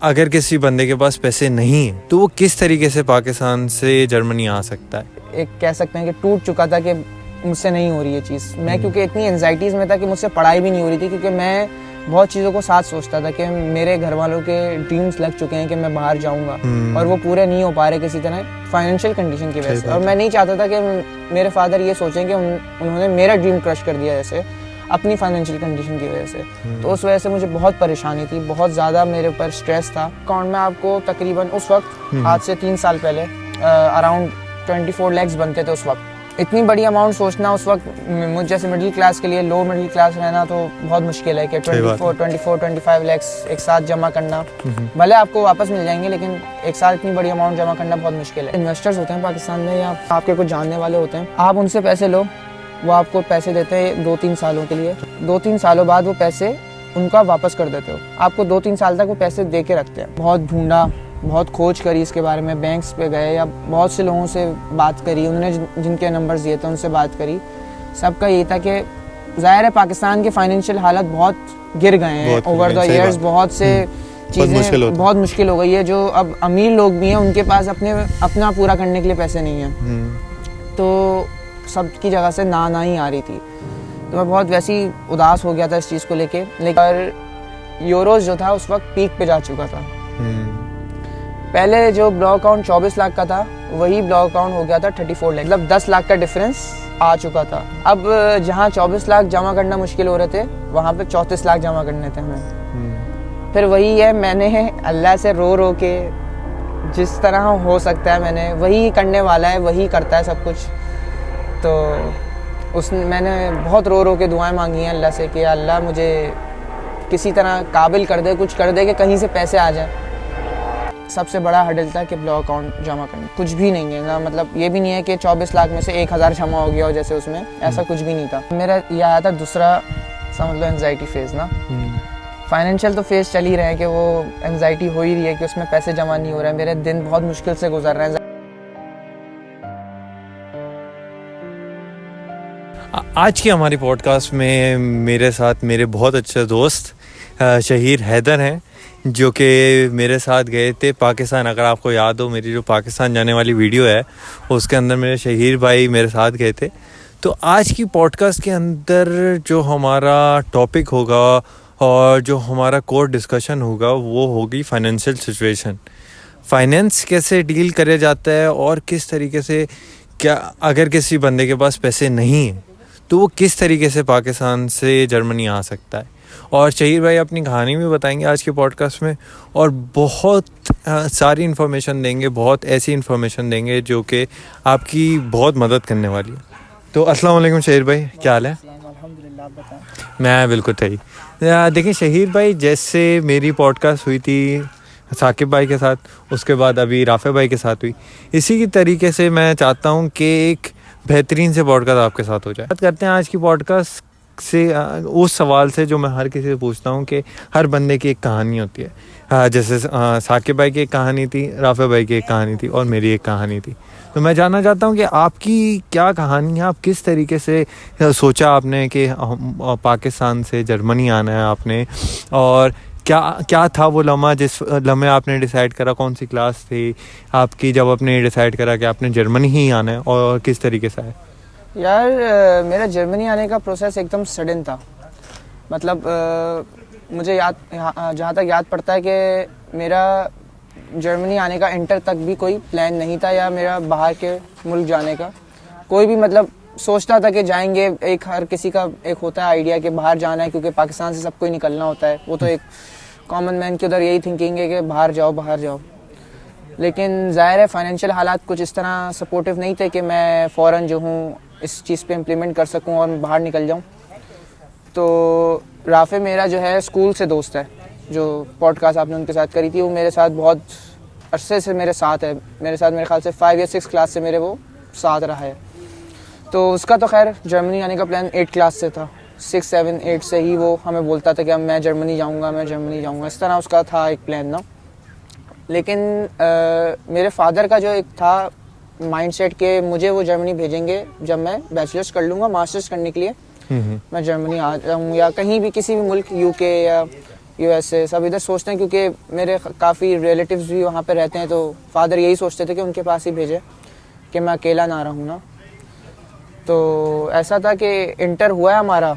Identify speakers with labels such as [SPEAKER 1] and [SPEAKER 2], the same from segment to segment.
[SPEAKER 1] अगर किसी बंदे के पास पैसे नहीं है तो वो किस तरीके से पाकिस्तान से जर्मनी आ सकता है?
[SPEAKER 2] एक कह सकते हैं कि टूट चुका था कि मुझसे नहीं हो रही ये चीज़। मैं क्योंकि इतनी एंजाइटीज़ में था कि मुझसे पढ़ाई भी नहीं हो रही थी, क्योंकि मैं बहुत चीज़ों को साथ सोचता था कि मेरे घर वालों के ड्रीम्स लग चुके हैं कि मैं बाहर जाऊंगा और वो पूरे नहीं हो पा रहे किसी तरह फाइनेंशियल कंडीशन की वजह से। और मैं नहीं चाहता था कि मेरे फादर ये सोचें कि उन्होंने मेरा ड्रीम क्रश कर दिया जैसे अपनी फाइनेंशियल कंडीशन की वजह से। तो उस वजह से मुझे बहुत परेशानी थी, बहुत ज़्यादा मेरे ऊपर स्ट्रेस था। अकाउंट में आपको तकरीबन उस वक्त आज से 3 साल पहले अराउंड 24 lakhs बनते थे उस वक्त। इतनी बड़ी अमाउंट सोचना उस वक्त मुझ जैसे मिडिल क्लास के लिए, लो मिडिल क्लास रहना तो बहुत मुश्किल है कि 25 lakhs एक साथ जमा करना। भले आपको वापस मिल जाएंगे लेकिन एक साथ इतनी बड़ी अमाउंट जमा करना बहुत मुश्किल है। इन्वेस्टर्स होते हैं पाकिस्तान में या आपके कुछ जानने वाले होते हैं, आप उनसे पैसे लो, वो आपको पैसे देते हैं 2-3 सालों के लिए। 2-3 सालों बाद वो पैसे उनका वापस कर देते हो। आपको 2-3 साल तक वो पैसे दे के रखते हैं। बहुत ढूंढा, बहुत खोज करी इसके बारे में, बैंक्स पे गए या बहुत से लोगों से बात करी, उन्होंने जिनके नंबर्स दिए थे उनसे बात करी। सबका ये था कि ज़ाहिर है पाकिस्तान के फाइनेंशियल हालत बहुत गिर गए हैं ओवर द ईयर्स। बहुत से चीज़ें बहुत मुश्किल हो गई है। जो अब अमीर लोग भी हैं उनके पास अपना पूरा करने के लिए पैसे नहीं हैं, तो सबकी जगह से ना ही आ रही थी। तो मैं बहुत वैसी उदास हो गया था इस चीज़ को लेके। लेकिन यूरोस जो था उस वक्त पीक पे जा चुका था। पहले जो ब्लॉक अकाउंट 24 लाख का था वही ब्लॉक अकाउंट हो गया था 34 लाख, मतलब 10 लाख का डिफरेंस आ चुका था। अब जहाँ 24 लाख जमा करना मुश्किल हो रहे थे वहाँ पे 34 लाख जमा करने थे हमें। फिर वही है, मैंने अल्लाह से रो रो के जिस तरह हो सकता है मैंने वही करने वाला है, वही करता है सब कुछ। तो मैंने बहुत रो रो के दुआएं मांगी हैं अल्लाह से कि अल्लाह मुझे किसी तरह काबिल कर दे, कुछ कर दे कि कहीं से पैसे आ जाए। सबसे बड़ा हडल था कि ब्लॉक अकाउंट जमा करना, कुछ भी नहीं है ना, मतलब ये भी नहीं है कि 24 लाख में से 1000 जमा हो गया हो जैसे उसमें, ऐसा कुछ भी नहीं था। मेरा ये आया था दूसरा समझ लो एंजाइटी फेज़ ना। फाइनेंशियल तो फेज़ चल ही रहे हैं कि वो एंजाइटी हो ही रही है कि उसमें पैसे जमा नहीं हो रहे हैं, मेरे दिन बहुत मुश्किल से गुजर रहे हैं।
[SPEAKER 1] आज की हमारी पॉडकास्ट में मेरे साथ मेरे बहुत अच्छे दोस्त शहीर हैदर हैं, जो कि मेरे साथ गए थे पाकिस्तान। अगर आपको याद हो मेरी जो पाकिस्तान जाने वाली वीडियो है उसके अंदर मेरे शहीर भाई मेरे साथ गए थे। तो आज की पॉडकास्ट के अंदर जो हमारा टॉपिक होगा और जो हमारा कोर डिस्कशन होगा वो होगी फाइनेंशियल सिचुएशन। फाइनेंस कैसे डील करे जाता है और किस तरीके से, क्या अगर किसी बंदे के पास पैसे नहीं है तो वो किस तरीके से पाकिस्तान से जर्मनी आ सकता है। और शहीर भाई अपनी कहानी भी बताएंगे आज के पॉडकास्ट में और बहुत सारी इन्फॉर्मेशन देंगे, बहुत ऐसी इन्फॉर्मेशन देंगे जो कि आपकी बहुत मदद करने वाली है। तो अस्सलाम वालेकुम शहीर भाई, क्या हाल है?
[SPEAKER 2] अल्हम्दुलिल्लाह, बताएं।
[SPEAKER 1] मैं बिल्कुल सही। देखिए शहीर भाई, जैसे मेरी पॉडकास्ट हुई थी साकिब भाई के साथ, उसके बाद अभी राफे भाई के साथ हुई, इसी की तरीके से मैं चाहता हूँ कि एक बेहतरीन से पॉडकास्ट आपके साथ हो जाए। बात करते हैं आज की पॉडकास्ट से उस सवाल से जो मैं हर किसी से पूछता हूँ कि हर बंदे की एक कहानी होती है। जैसे साकिब भाई की एक कहानी थी, राफे भाई की एक कहानी थी और मेरी एक कहानी थी। तो मैं जानना चाहता हूँ कि आपकी क्या कहानी है, आप किस तरीके से सोचा आपने कि पाकिस्तान से जर्मनी आना है आपने, और क्या था वो लम्हा जिस लम्हे आपने डिसाइड करा, कौन सी क्लास थी आपकी जब आपने डिसाइड करा कि आपने जर्मनी ही आना है, और किस तरीके से आया?
[SPEAKER 2] यार मेरा जर्मनी आने का प्रोसेस एकदम सडन था। मतलब मुझे जहाँ तक याद पड़ता है कि मेरा जर्मनी आने का इंटर तक भी कोई प्लान नहीं था, या मेरा बाहर के मुल्क जाने का कोई भी, मतलब सोचता था कि जाएंगे। एक हर किसी का एक होता है आइडिया कि बाहर जाना है, क्योंकि पाकिस्तान से सबको ही निकलना होता है। वो तो एक कॉमन मैन के उधर यही थिंकिंग है कि बाहर जाओ। लेकिन ज़ाहिर है फाइनेंशियल हालात कुछ इस तरह सपोर्टिव नहीं थे कि मैं फ़ौरन जो हूँ इस चीज़ पे इम्प्लीमेंट कर सकूँ और बाहर निकल जाऊँ। तो राफे मेरा जो है स्कूल से दोस्त है, जो पॉडकास्ट आपने उनके साथ करी थी, वो मेरे साथ बहुत अरसे से मेरे साथ है। मेरे ख्याल से 5 या 6 क्लास से मेरे वो साथ रहा है। तो उसका तो खैर जर्मनी आने का प्लान 8 क्लास से था। 6, 7, 8 से ही वो हमें बोलता था कि अब मैं जर्मनी जाऊँगा, इस तरह उसका था एक प्लान ना। लेकिन मेरे फादर का जो एक था माइंडसेट के मुझे वो जर्मनी भेजेंगे जब मैं बैचलर्स कर लूँगा, मास्टर्स करने के लिए मैं जर्मनी आ जाऊँ, या कहीं भी किसी भी मुल्क, यूके या USA सब इधर सोचते हैं, क्योंकि मेरे काफ़ी रिलेटिव्स भी वहाँ पे रहते हैं, तो फादर यही सोचते थे कि उनके पास ही भेजे कि मैं अकेला ना रहूँ ना। तो ऐसा था कि इंटर हुआ है हमारा,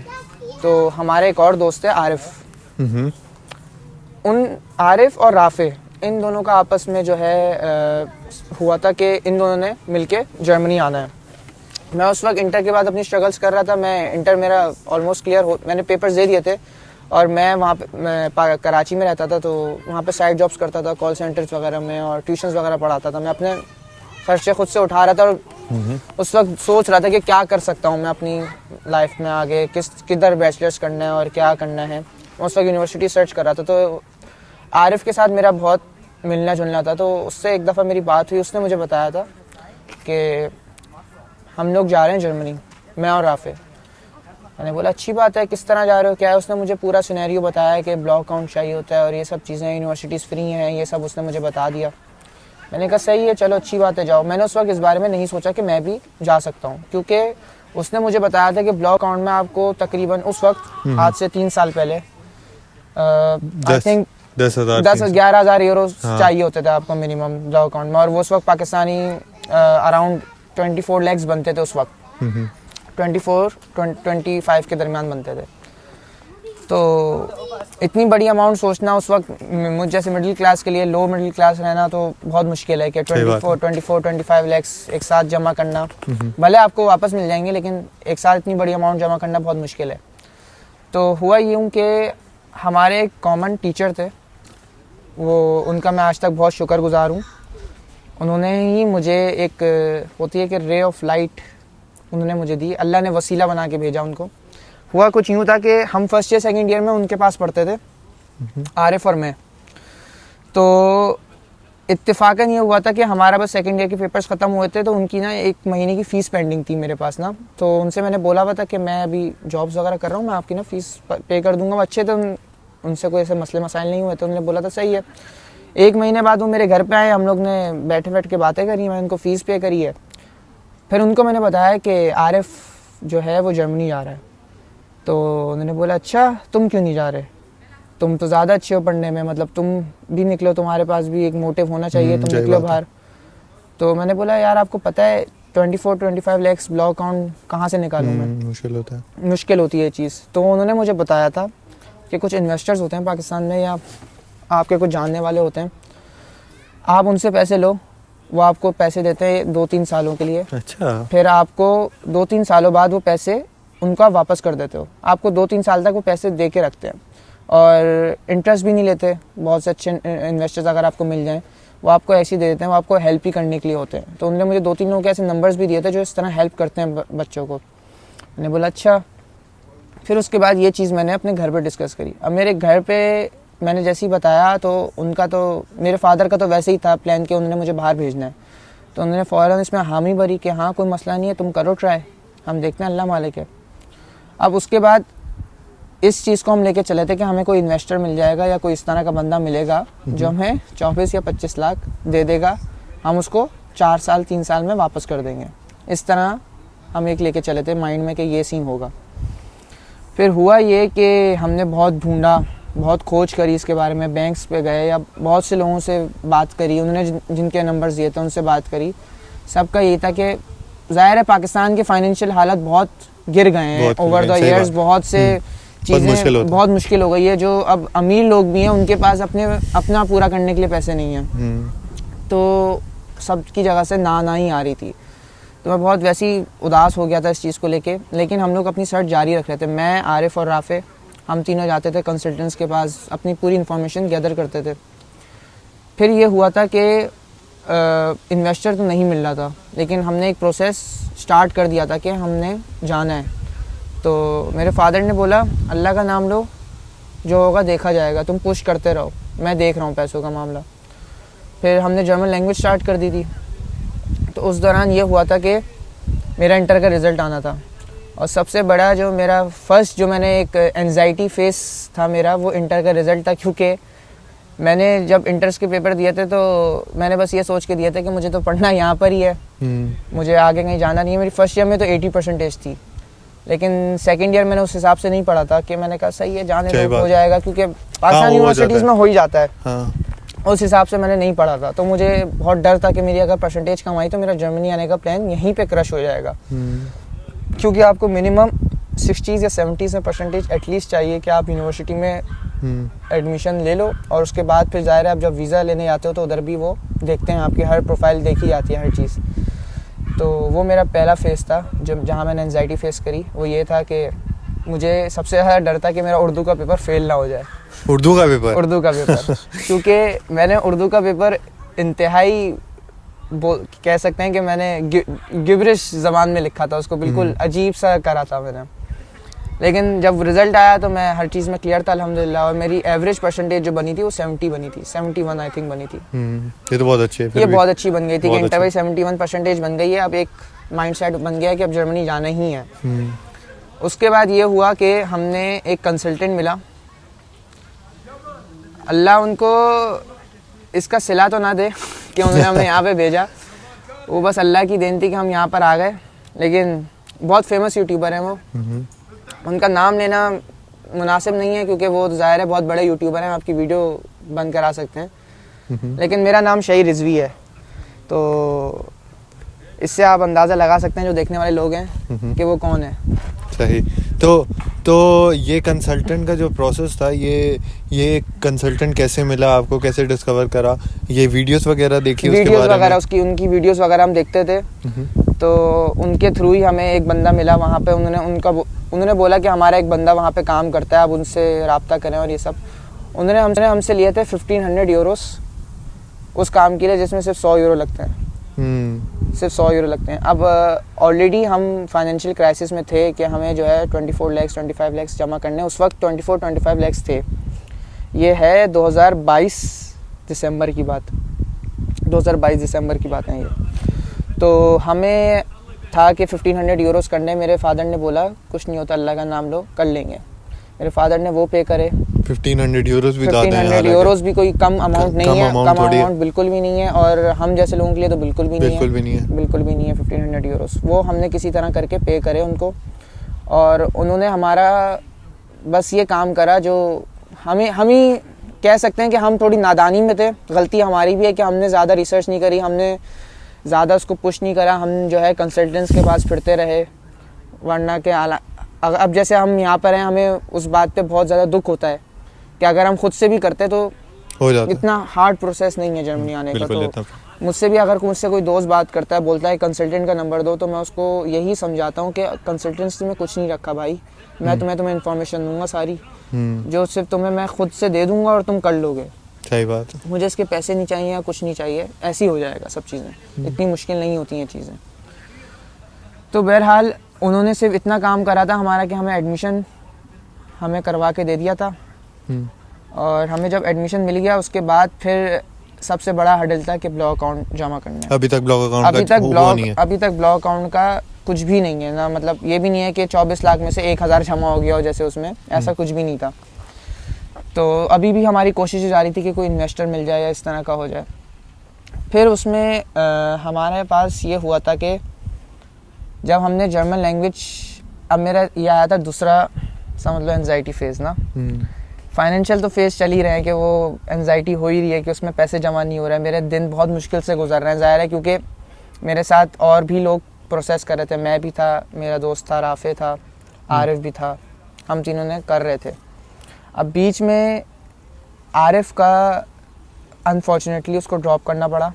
[SPEAKER 2] तो हमारे एक और दोस्त है आरिफ, उन आरिफ और राफे इन दोनों का आपस में जो है हुआ था कि इन दोनों ने मिलके जर्मनी आना है। मैं उस वक्त इंटर के बाद अपनी स्ट्रगल्स कर रहा था। मैं इंटर मेरा ऑलमोस्ट क्लियर हो, मैंने पेपर्स दे दिए थे और मैं वहाँ पे मैं कराची में रहता था, तो वहाँ पे साइड जॉब्स करता था कॉल सेंटर्स वगैरह में, और ट्यूशन्स वगैरह पढ़ाता था। मैं अपने खर्चे खुद से उठा रहा था और उस वक्त सोच रहा था कि क्या कर सकता हूँ मैं अपनी लाइफ में आगे, किधर बैचलर्स करना है और क्या करना है। उस वक्त यूनिवर्सिटी सर्च कर रहा था। तो आरिफ के साथ मेरा बहुत मिलना जुलना था, तो उससे एक दफ़ा मेरी बात हुई। उसने मुझे बताया था कि हम लोग जा रहे हैं जर्मनी, मैं और राफे। मैंने बोला अच्छी बात है, किस तरह जा रहे हो, क्या है। उसने मुझे पूरा सिनेरियो बताया कि ब्लॉक अकाउंट चाहिए होता है और ये सब चीज़ें, यूनिवर्सिटीज़ फ्री हैं, ये सब उसने मुझे बता दिया। मैंने कहा सही है, चलो अच्छी बात है, जाओ। मैंने उस वक्त इस बारे में नहीं सोचा कि मैं भी जा सकता हूँ, क्योंकि उसने मुझे बताया था कि ब्लॉक अकाउंट में आपको तकरीबन उस वक्त आज से 3 साल पहले आई थिंक 10,000-11,000 यूरो चाहिए होते थे आपको मिनिमम ब्लॉक अकाउंट में, और वो उस वक्त पाकिस्तानी अराउंड 24 lakhs बनते थे उस वक्त। 24-25 के दरमियान बनते थे। तो इतनी बड़ी अमाउंट सोचना उस वक्त मुझ जैसे मिडिल क्लास के लिए, लो मिडिल क्लास रहना तो बहुत मुश्किल है कि 24-25 lakhs एक साथ जमा करना। भले आपको वापस मिल जाएंगे, लेकिन एक साथ इतनी बड़ी अमाउंट जमा करना बहुत मुश्किल है। तो हुआ यूँ कि हमारे एक कॉमन टीचर थे, वो उनका मैं आज तक बहुत शुक्रगुजार हूँ। उन्होंने ही मुझे एक होती है कि रे ऑफ लाइट उन्होंने मुझे दी, अल्लाह ने वसीला बना के भेजा उनको। हुआ कुछ यूँ था कि हम फर्स्ट ईयर सेकंड ईयर में उनके पास पढ़ते थे, आरिफ और मैं। तो इत्तेफाकन ये हुआ था कि हमारा बस सेकंड ईयर के पेपर्स ख़त्म हुए थे, तो उनकी ना 1 महीने की फ़ीस पेंडिंग थी मेरे पास ना। तो उनसे मैंने बोला हुआ था कि मैं अभी जॉब्स वगैरह कर रहा हूँ, मैं आपकी ना फ़ीस पे कर दूँगा। अच्छे थे, उनसे कोई ऐसे मसले मसाइल नहीं हुए, तो उन्होंने बोला था सही है। 1 महीने बाद वो मेरे घर पे आए, हम लोग ने बैठ के बातें करी, मैं उनको फ़ीस पे करी है। फिर उनको मैंने बताया कि आरिफ जो है वो जर्मनी जा रहा है। तो उन्होंने बोला अच्छा, तुम क्यों नहीं जा रहे, तुम तो ज़्यादा अच्छे हो पढ़ने में, मतलब तुम भी निकलो, तुम्हारे पास भी एक मोटिव होना चाहिए, तुम निकलो बाहर। तो मैंने बोला यार आपको पता है 24-25 lakhs ब्लॉक अकाउंट कहाँ से निकालूँ मैं,
[SPEAKER 1] मुश्किल होता है,
[SPEAKER 2] मुश्किल होती है ये चीज़। तो उन्होंने मुझे बताया था कि कुछ इन्वेस्टर्स होते हैं पाकिस्तान में, या आपके कुछ जानने वाले होते हैं, आप उनसे पैसे लो, वो आपको पैसे देते हैं 2-3 सालों के लिए।
[SPEAKER 1] अच्छा।
[SPEAKER 2] फिर आपको 2-3 सालों बाद वो पैसे उनको आप वापस कर देते हो। आपको 2-3 साल तक वो पैसे दे के रखते हैं और इंटरेस्ट भी नहीं लेते। बहुत से अच्छे इन्वेस्टर्स अगर आपको मिल जाएं, वो आपको ऐसे ही दे देते हैं, वो आपको हेल्प ही करने के लिए होते हैं। तो उन्होंने मुझे 2-3 लोगों के ऐसे नंबर्स भी दिए थे जो इस तरह हेल्प करते हैं बच्चों को। मैंने बोला अच्छा। फिर उसके बाद ये चीज़ मैंने अपने घर पर डिस्कस करी। अब मेरे घर पर मैंने जैसे ही बताया, तो उनका तो, मेरे फादर का तो वैसे ही था प्लान कि उन्होंने मुझे बाहर भेजना है। तो उन्होंने फ़ौरन इसमें हामी भरी कि हाँ कोई मसला नहीं है, तुम करो ट्राई, हम देखते हैं, अल्लाह मालिक है। अब उसके बाद इस चीज़ को हम लेके चले थे कि हमें कोई इन्वेस्टर मिल जाएगा या कोई इस तरह का बंदा मिलेगा जो हमें 24 या 25 लाख दे देगा, हम उसको 4 साल 3 साल में वापस कर देंगे। इस तरह हम एक लेके चले थे माइंड में कि ये सीन होगा। फिर हुआ ये कि हमने बहुत ढूंढा, बहुत खोज करी इसके बारे में, बैंक्स पे गए या बहुत से लोगों से बात करी, उन्होंने जिनके नंबर्स दिए थे उनसे बात करी। सबका ये था कि ज़ाहिर है पाकिस्तान के फाइनेंशियल हालत बहुत गिर गए हैं ओवर द ईयर्स, बहुत से चीज़ें बहुत मुश्किल हो गई है। जो अब अमीर लोग भी हैं उनके पास अपना पूरा करने के लिए पैसे नहीं हैं, तो सबकी जगह से ना ही आ रही थी। तो मैं बहुत वैसी उदास हो गया था इस चीज़ को लेके। लेकिन हम लोग अपनी सर्च जारी रख रहे थे, मैं, आरिफ और राफे, हम तीनों जाते थे कंसल्टेंट्स के पास, अपनी पूरी इन्फॉर्मेशन गैदर करते थे। फिर ये हुआ था कि इन्वेस्टर तो नहीं मिल रहा था, लेकिन हमने एक प्रोसेस स्टार्ट कर दिया था कि हमने जाना है। तो मेरे फादर ने बोला अल्लाह का नाम लो, जो होगा देखा जाएगा, तुम पुश करते रहो, मैं देख रहा हूँ पैसों का मामला। फिर हमने जर्मन लैंग्वेज स्टार्ट कर दी थी। तो उस दौरान ये हुआ था कि मेरा इंटर का रिज़ल्ट आना था, और सबसे बड़ा जो मेरा फर्स्ट जो मैंने एक एंजाइटी फेस था मेरा, वो इंटर का रिज़ल्ट था। क्योंकि मैंने जब इंटर्स के पेपर दिए थे तो मैंने बस ये सोच के दिए थे कि मुझे तो पढ़ना यहाँ पर ही है, मुझे आगे कहीं जाना नहीं है। मेरी फर्स्ट ईयर में तो 80% थी, लेकिन सेकंड ईयर मैंने उस हिसाब से नहीं पढ़ा था कि मैंने कहा सही है जाने
[SPEAKER 1] सही
[SPEAKER 2] दो,
[SPEAKER 1] बात
[SPEAKER 2] हो
[SPEAKER 1] है।
[SPEAKER 2] जाएगा, क्योंकि
[SPEAKER 1] हाँ,
[SPEAKER 2] पाकिस्तान
[SPEAKER 1] हो
[SPEAKER 2] यूनिवर्सिटीज़
[SPEAKER 1] जाता
[SPEAKER 2] में हो ही जाता है।
[SPEAKER 1] हाँ।
[SPEAKER 2] उस हिसाब से मैंने नहीं पढ़ा था, तो मुझे बहुत डर था कि मेरी अगर परसेंटेज कम आई तो मेरा जर्मनी आने का प्लान यहीं पे क्रश हो जाएगा, क्योंकि आपको मिनिमम 60s या 70s में परसेंटेज एटलीस्ट चाहिए कि आप यूनिवर्सिटी में एडमिशन ले लो। और उसके बाद फिर ज़ाहिर है आप जब वीज़ा लेने जाते हो तो उधर भी वो देखते हैं, आपकी हर प्रोफाइल देखी जाती है, हर चीज़। तो वो मेरा पहला फेज़ था जब जहाँ मैंने एंजाइटी फेस करी। वो ये था कि मुझे सबसे ज़्यादा डर था कि मेरा उर्दू का पेपर फेल ना हो जाए।
[SPEAKER 1] उर्दू का पेपर?
[SPEAKER 2] उर्दू का पेपर क्योंकि मैंने उर्दू का पेपर इंतहाई कह सकते हैं कि मैंने गिबरिश ज़बान में लिखा था उसको, बिल्कुल अजीब सा करा था मैंने। लेकिन जब रिज़ल्ट आया तो मैं हर चीज़ में क्लियर था अल्हम्दुलिल्लाह, और मेरी एवरेज परसेंटेज जो बनी थी वो 70 बनी थी, 71 आई थिंक बनी थी।
[SPEAKER 1] ये तो बहुत अच्छी है।
[SPEAKER 2] ये बहुत अच्छी बन गई थी कि
[SPEAKER 1] बहुत
[SPEAKER 2] इंटर में 71 परसेंटेज बन गई है। अब एक माइंड सेट बन गया है कि अब जर्मनी जाना ही है। उसके बाद ये हुआ कि हमने एक कंसल्टेंट मिला, अल्लाह उनको इसका सिला तो ना दे कि उन्होंने हमें यहाँ पे भेजा, वो बस अल्लाह की देन थी कि हम यहाँ पर आ गए। लेकिन बहुत फेमस यूट्यूबर हैं वो, उनका नाम लेना मुनासिब नहीं है क्योंकि वो ज़ाहिर है बहुत बड़े यूट्यूबर हैं, आपकी वीडियो बंद करा सकते हैं। लेकिन मेरा नाम शहीर रिजवी है, तो इससे आप अंदाज़ा लगा सकते हैं जो देखने वाले लोग हैं कि वो कौन है।
[SPEAKER 1] सही। तो ये कंसल्टेंट का जो प्रोसेस था, ये कंसल्टेंट कैसे मिला आपको, कैसे डिस्कवर करा? ये वीडियोस वगैरह देखी उसके
[SPEAKER 2] वीडियोस
[SPEAKER 1] बारे
[SPEAKER 2] वगैरह
[SPEAKER 1] में?
[SPEAKER 2] उनकी वीडियोस वगैरह हम देखते थे, तो उनके थ्रू ही हमें एक बंदा मिला वहाँ पे। उन्होंने बोला कि हमारा एक बंदा वहाँ पे काम करता है, आप उनसे रब्ता करें और ये सब। उन्होंने हमसे लिए थे 1500 यूरोस उस काम के लिए, जिसमें सिर्फ 100 यूरो लगते हैं, सिर्फ 100 यूरो लगते हैं। अब ऑलरेडी हम फाइनेंशियल क्राइसिस में थे कि हमें जो है 24 लाख 25 लाख जमा करने, उस वक्त 24-25 लाख थे। ये है 2022 दिसंबर की बात, 2022 दिसंबर की बात है ये। तो हमें था कि 1500 यूरोस करने। मेरे फादर ने बोला कुछ नहीं होता, अल्लाह का नाम लो, कर लेंगे। मेरे फादर ने वो पे करे।
[SPEAKER 1] 1500 यूरोस भी ज़्यादा है।
[SPEAKER 2] 1500 यूरोस भी कोई कम अमाउंट नहीं है, कम अमाउंट बिल्कुल भी नहीं है, और हम जैसे लोगों के लिए तो बिल्कुल भी नहीं है, बिल्कुल भी नहीं है 1500 यूरोस। वो हमने किसी तरह करके पे करे उनको, और उन्होंने हमारा बस ये काम करा जो हम ही कह सकते हैं कि हम थोड़ी नादानी में थे। गलती हमारी भी है कि हमने ज़्यादा रिसर्च नहीं करी, हमने ज़्यादा उसको पुश नहीं करा। हम जो है कंसल्टेंट्स के पास फिरते रहे, वरना के अब जैसे हम यहाँ पर हैं, हमें उस बात पे बहुत ज़्यादा दुख होता है कि अगर हम खुद से भी करते तो
[SPEAKER 1] हो जाता।
[SPEAKER 2] इतना हार्ड प्रोसेस नहीं है जर्मनी आने का। तो मुझसे भी अगर मुझसे कोई दोस्त बात करता है, बोलता है कंसल्टेंट का नंबर दो, तो मैं उसको यही समझाता हूँ कि कंसल्टेंट्स में कुछ नहीं रखा भाई, मैं तुम्हें इन्फॉर्मेशन दूंगा सारी, जो सिर्फ तुम्हें मैं खुद से दे दूंगा और तुम कर लोगे।
[SPEAKER 1] सही बात है।
[SPEAKER 2] मुझे इसके पैसे नहीं चाहिए या कुछ नहीं चाहिए, ऐसे ही हो जाएगा सब चीज़ें, इतनी मुश्किल नहीं होती हैं चीज़ें। तो बहरहाल उन्होंने सिर्फ इतना काम करा था हमारा कि हमें एडमिशन हमें करवा के दे दिया था, और हमें जब एडमिशन मिल गया उसके बाद फिर सबसे बड़ा हर्डल था कि ब्लॉक अकाउंट जमा करना है।
[SPEAKER 1] अभी तक ब्लॉक अकाउंट
[SPEAKER 2] अभी तक ब्लॉक अकाउंट का कुछ भी नहीं है ना, मतलब ये भी नहीं है कि 24 लाख में से 1000 जमा हो गया हो जैसे उसमें, ऐसा कुछ भी नहीं था। तो अभी भी हमारी कोशिश जारी थी कि कोई इन्वेस्टर मिल जाए या इस तरह का हो जाए। फिर उसमें हमारे पास ये हुआ था कि जब हमने जर्मन लैंग्वेज, अब मेरा ये आया था दूसरा समझ लो एंजाइटी फेज़ ना। फाइनेंशियल तो फेज़ चल ही रहे हैं कि वो एंजाइटी हो ही रही है कि उसमें पैसे जमा नहीं हो रहे हैं, मेरे दिन बहुत मुश्किल से गुजर रहे हैं। ज़ाहिर है क्योंकि मेरे साथ और भी लोग प्रोसेस कर रहे थे, मैं भी था, मेरा दोस्त था, राफे था, आरिफ भी था, हम तीनों ने कर रहे थे। अब बीच में आरिफ का अनफॉर्चुनेटली उसको ड्रॉप करना पड़ा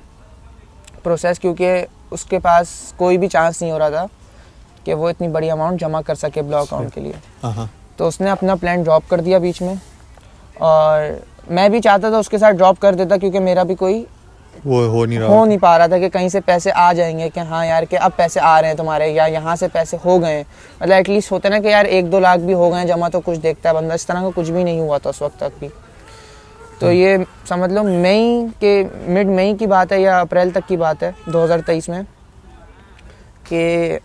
[SPEAKER 2] प्रोसेस, क्योंकि उसके पास कोई भी चांस नहीं हो रहा था कि वो इतनी बड़ी अमाउंट जमा कर सके ब्लॉक अकाउंट के लिए। तो उसने अपना प्लान ड्रॉप कर दिया बीच में, और मैं भी चाहता था उसके साथ ड्रॉप कर देता, क्योंकि मेरा भी कोई
[SPEAKER 1] वो हो नहीं
[SPEAKER 2] पा रहा था कि कहीं से पैसे आ जाएंगे कि हाँ यार कि अब पैसे आ रहे हैं तुम्हारे, या यहाँ से पैसे हो गए, मतलब एटलीस्ट होता है ना कि यार 1-2 लाख भी हो गए जमा तो कुछ देखता है बंदा। इस तरह का कुछ भी नहीं हुआ था उस वक्त तक भी। तो ये समझ लो मिड मई की बात है या अप्रैल तक की बात है 2023 में, कि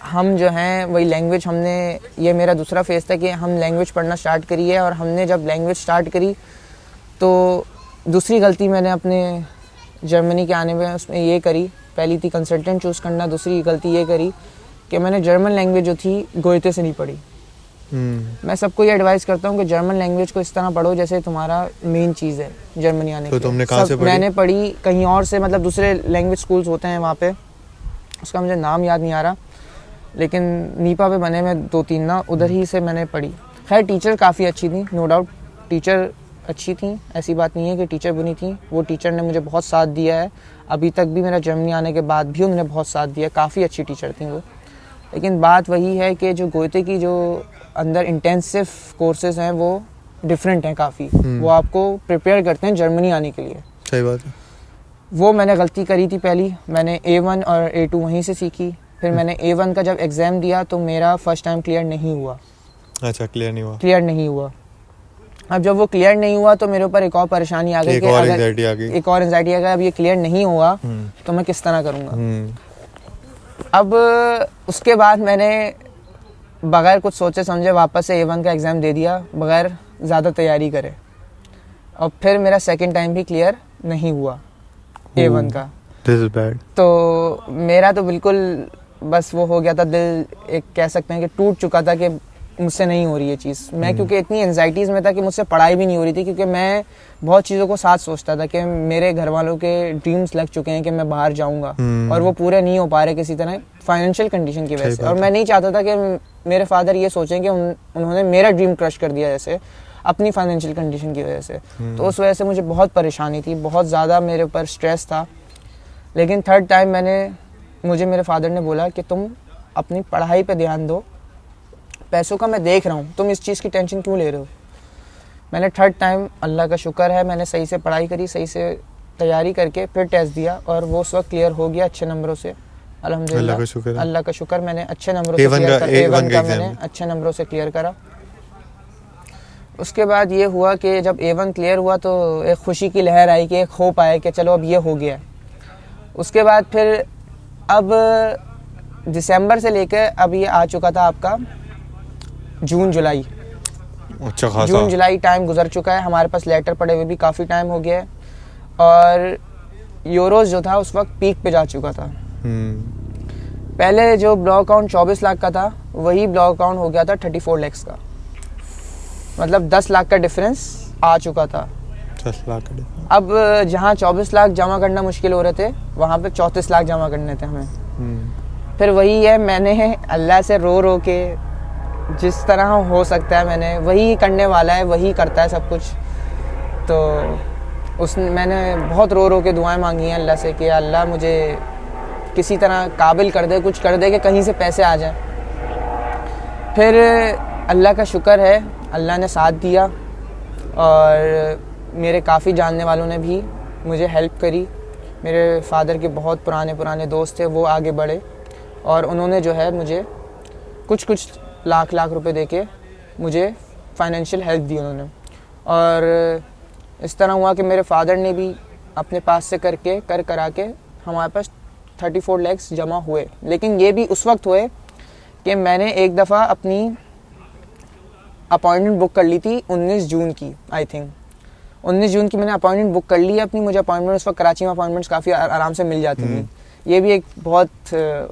[SPEAKER 2] हम जो हैं वही लैंग्वेज, हमने ये मेरा दूसरा फेज़ था कि हम लैंग्वेज पढ़ना स्टार्ट करी है। और हमने जब लैंग्वेज स्टार्ट करी तो दूसरी गलती मैंने अपने जर्मनी के आने में उसमें ये करी, पहली थी कंसल्टेंट चूज़ करना, दूसरी गलती ये करी कि मैंने जर्मन लैंग्वेज जो थी गोएते से नहीं पढ़ी। मैं सबको ये एडवाइस करता हूँ कि जर्मन लैंग्वेज को इस तरह पढ़ो जैसे तुम्हारा मेन चीज़ है जर्मनी आने
[SPEAKER 1] तो
[SPEAKER 2] की।
[SPEAKER 1] तुमने कहाँ से पढ़ी?
[SPEAKER 2] मैंने पढ़ी कहीं और से, मतलब दूसरे लैंग्वेज स्कूल्स होते हैं वहाँ पे, उसका मुझे नाम याद नहीं आ रहा, लेकिन नीपा पे बने में 2-3 ना, उधर ही से मैंने पढ़ी। खैर टीचर काफ़ी अच्छी थी, नो डाउट टीचर अच्छी थी, ऐसी बात नहीं है कि टीचर बुरी थी। वो टीचर ने मुझे बहुत साथ दिया है, अभी तक भी मेरा जर्मनी आने के बाद भी उन्होंने बहुत साथ दिया, काफ़ी अच्छी टीचर थी वो। लेकिन बात वही है कि जो गोएते की जो अंदर इंटेंसिव कोर्सेज हैं वो डिफरेंट हैं काफ़ी, वो आपको प्रिपेयर करते हैं जर्मनी आने के लिए।
[SPEAKER 1] सही बात है।
[SPEAKER 2] वो मैंने गलती करी थी पहली, मैंने A1 और A2 वहीं से सीखी। फिर मैंने A1 का जब एग्ज़ाम दिया तो मेरा फर्स्ट टाइम क्लियर नहीं हुआ।
[SPEAKER 1] अच्छा, क्लियर नहीं हुआ।
[SPEAKER 2] अब जब वो क्लियर नहीं हुआ तो मेरे ऊपर एक और परेशानी आ गई,
[SPEAKER 1] एक और एंजाइटी आ गई।
[SPEAKER 2] एक और एंजाइटी आ गई, अब ये क्लियर नहीं हुआ तो मैं किस तरह करूँगा। अब उसके बाद मैंने बगैर कुछ सोचे समझे वापस से A1 का एग्ज़ाम दे दिया, बगैर ज़्यादा तैयारी करे, और फिर मेरा सेकंड टाइम भी क्लियर नहीं हुआ A1 का।
[SPEAKER 1] This is bad.
[SPEAKER 2] तो मेरा तो बिल्कुल बस वो हो गया था, दिल एक कह सकते हैं कि टूट चुका था कि मुझसे नहीं हो रही ये चीज़। मैं क्योंकि इतनी एंजाइटीज़ में था कि मुझसे पढ़ाई भी नहीं हो रही थी, क्योंकि मैं बहुत चीज़ों को साथ सोचता था कि मेरे घर वालों के ड्रीम्स लग चुके हैं कि मैं बाहर जाऊंगा, और वो पूरे नहीं हो पा रहे किसी तरह फाइनेंशियल कंडीशन की वजह से। और मैं नहीं चाहता था कि मेरे फादर ये सोचें कि उन्होंने मेरा ड्रीम क्रश कर दिया जैसे अपनी फाइनेंशियल कंडीशन की वजह से। तो उस वजह से मुझे बहुत परेशानी थी, बहुत ज़्यादा मेरे ऊपर स्ट्रेस था। लेकिन थर्ड टाइम मुझे मेरे फादर ने बोला कि तुम अपनी पढ़ाई पे ध्यान दो, पैसों का मैं देख रहा हूँ, तुम इस चीज़ की टेंशन क्यों ले रहे हो। मैंने थर्ड टाइम, अल्लाह का शुक्र है, मैंने सही से पढ़ाई करी, सही से तैयारी करके फिर टेस्ट दिया और वो उस वक्त क्लियर हो गया अच्छे नंबरों से, अल्हम्दुलिल्लाह। अल्लाह का शुक्र, मैंने अच्छे नंबरों से क्लियर करा, A1 का मैंने अच्छे नंबरों से क्लियर करा। उसके बाद ये हुआ कि जब A1 क्लियर हुआ तो एक खुशी की लहर आई, कि एक होप आया कि चलो अब ये हो गया। उसके बाद फिर अब दिसंबर से लेकर अब ये आ चुका था आपका जून जुलाई।
[SPEAKER 1] अच्छा खासा
[SPEAKER 2] जून जुलाई टाइम गुजर चुका है, हमारे पास लेटर पड़े हुए भी काफ़ी टाइम हो गया है, और यूरोज जो था उस वक्त पीक पे जा चुका था। पहले जो ब्लॉक अकाउंट 24 लाख का था, वही ब्लॉक अकाउंट हो गया था 34 लाख का, मतलब 10 लाख का डिफरेंस आ चुका था।
[SPEAKER 1] 10 लाख का डिफरेंस।
[SPEAKER 2] अब जहाँ 24 लाख जमा करना मुश्किल हो रहे थे, वहाँ पे 34 लाख जमा करने थे हमें। फिर वही है, मैंने अल्लाह से रो रो के जिस तरह हो सकता है मैंने वही करने वाला है, वही करता है सब कुछ। तो मैंने बहुत रो रो के दुआएं मांगी हैं अल्लाह से कि अल्लाह मुझे किसी तरह काबिल कर दे, कुछ कर दे कि कहीं से पैसे आ जाएं। फिर अल्लाह का शुक्र है, अल्लाह ने साथ दिया और मेरे काफ़ी जानने वालों ने भी मुझे हेल्प करी। मेरे फादर के बहुत पुराने दोस्त थे, वो आगे बढ़े और उन्होंने जो है मुझे कुछ लाख रुपए देके मुझे फाइनेंशियल हेल्प दी उन्होंने। और इस तरह हुआ कि मेरे फादर ने भी अपने पास से करा के हमारे पास 34 लाख जमा हुए। लेकिन ये भी उस वक्त हुए कि मैंने एक दफ़ा अपनी अपॉइंटमेंट बुक कर ली थी 19 जून की, आई थिंक 19 जून की मैंने अपॉइंटमेंट बुक कर ली है अपनी। मुझे अपॉइंटमेंट उस वक्त कराची में अपॉइंटमेंट्स काफ़ी आराम से मिल जाती थी। ये भी एक बहुत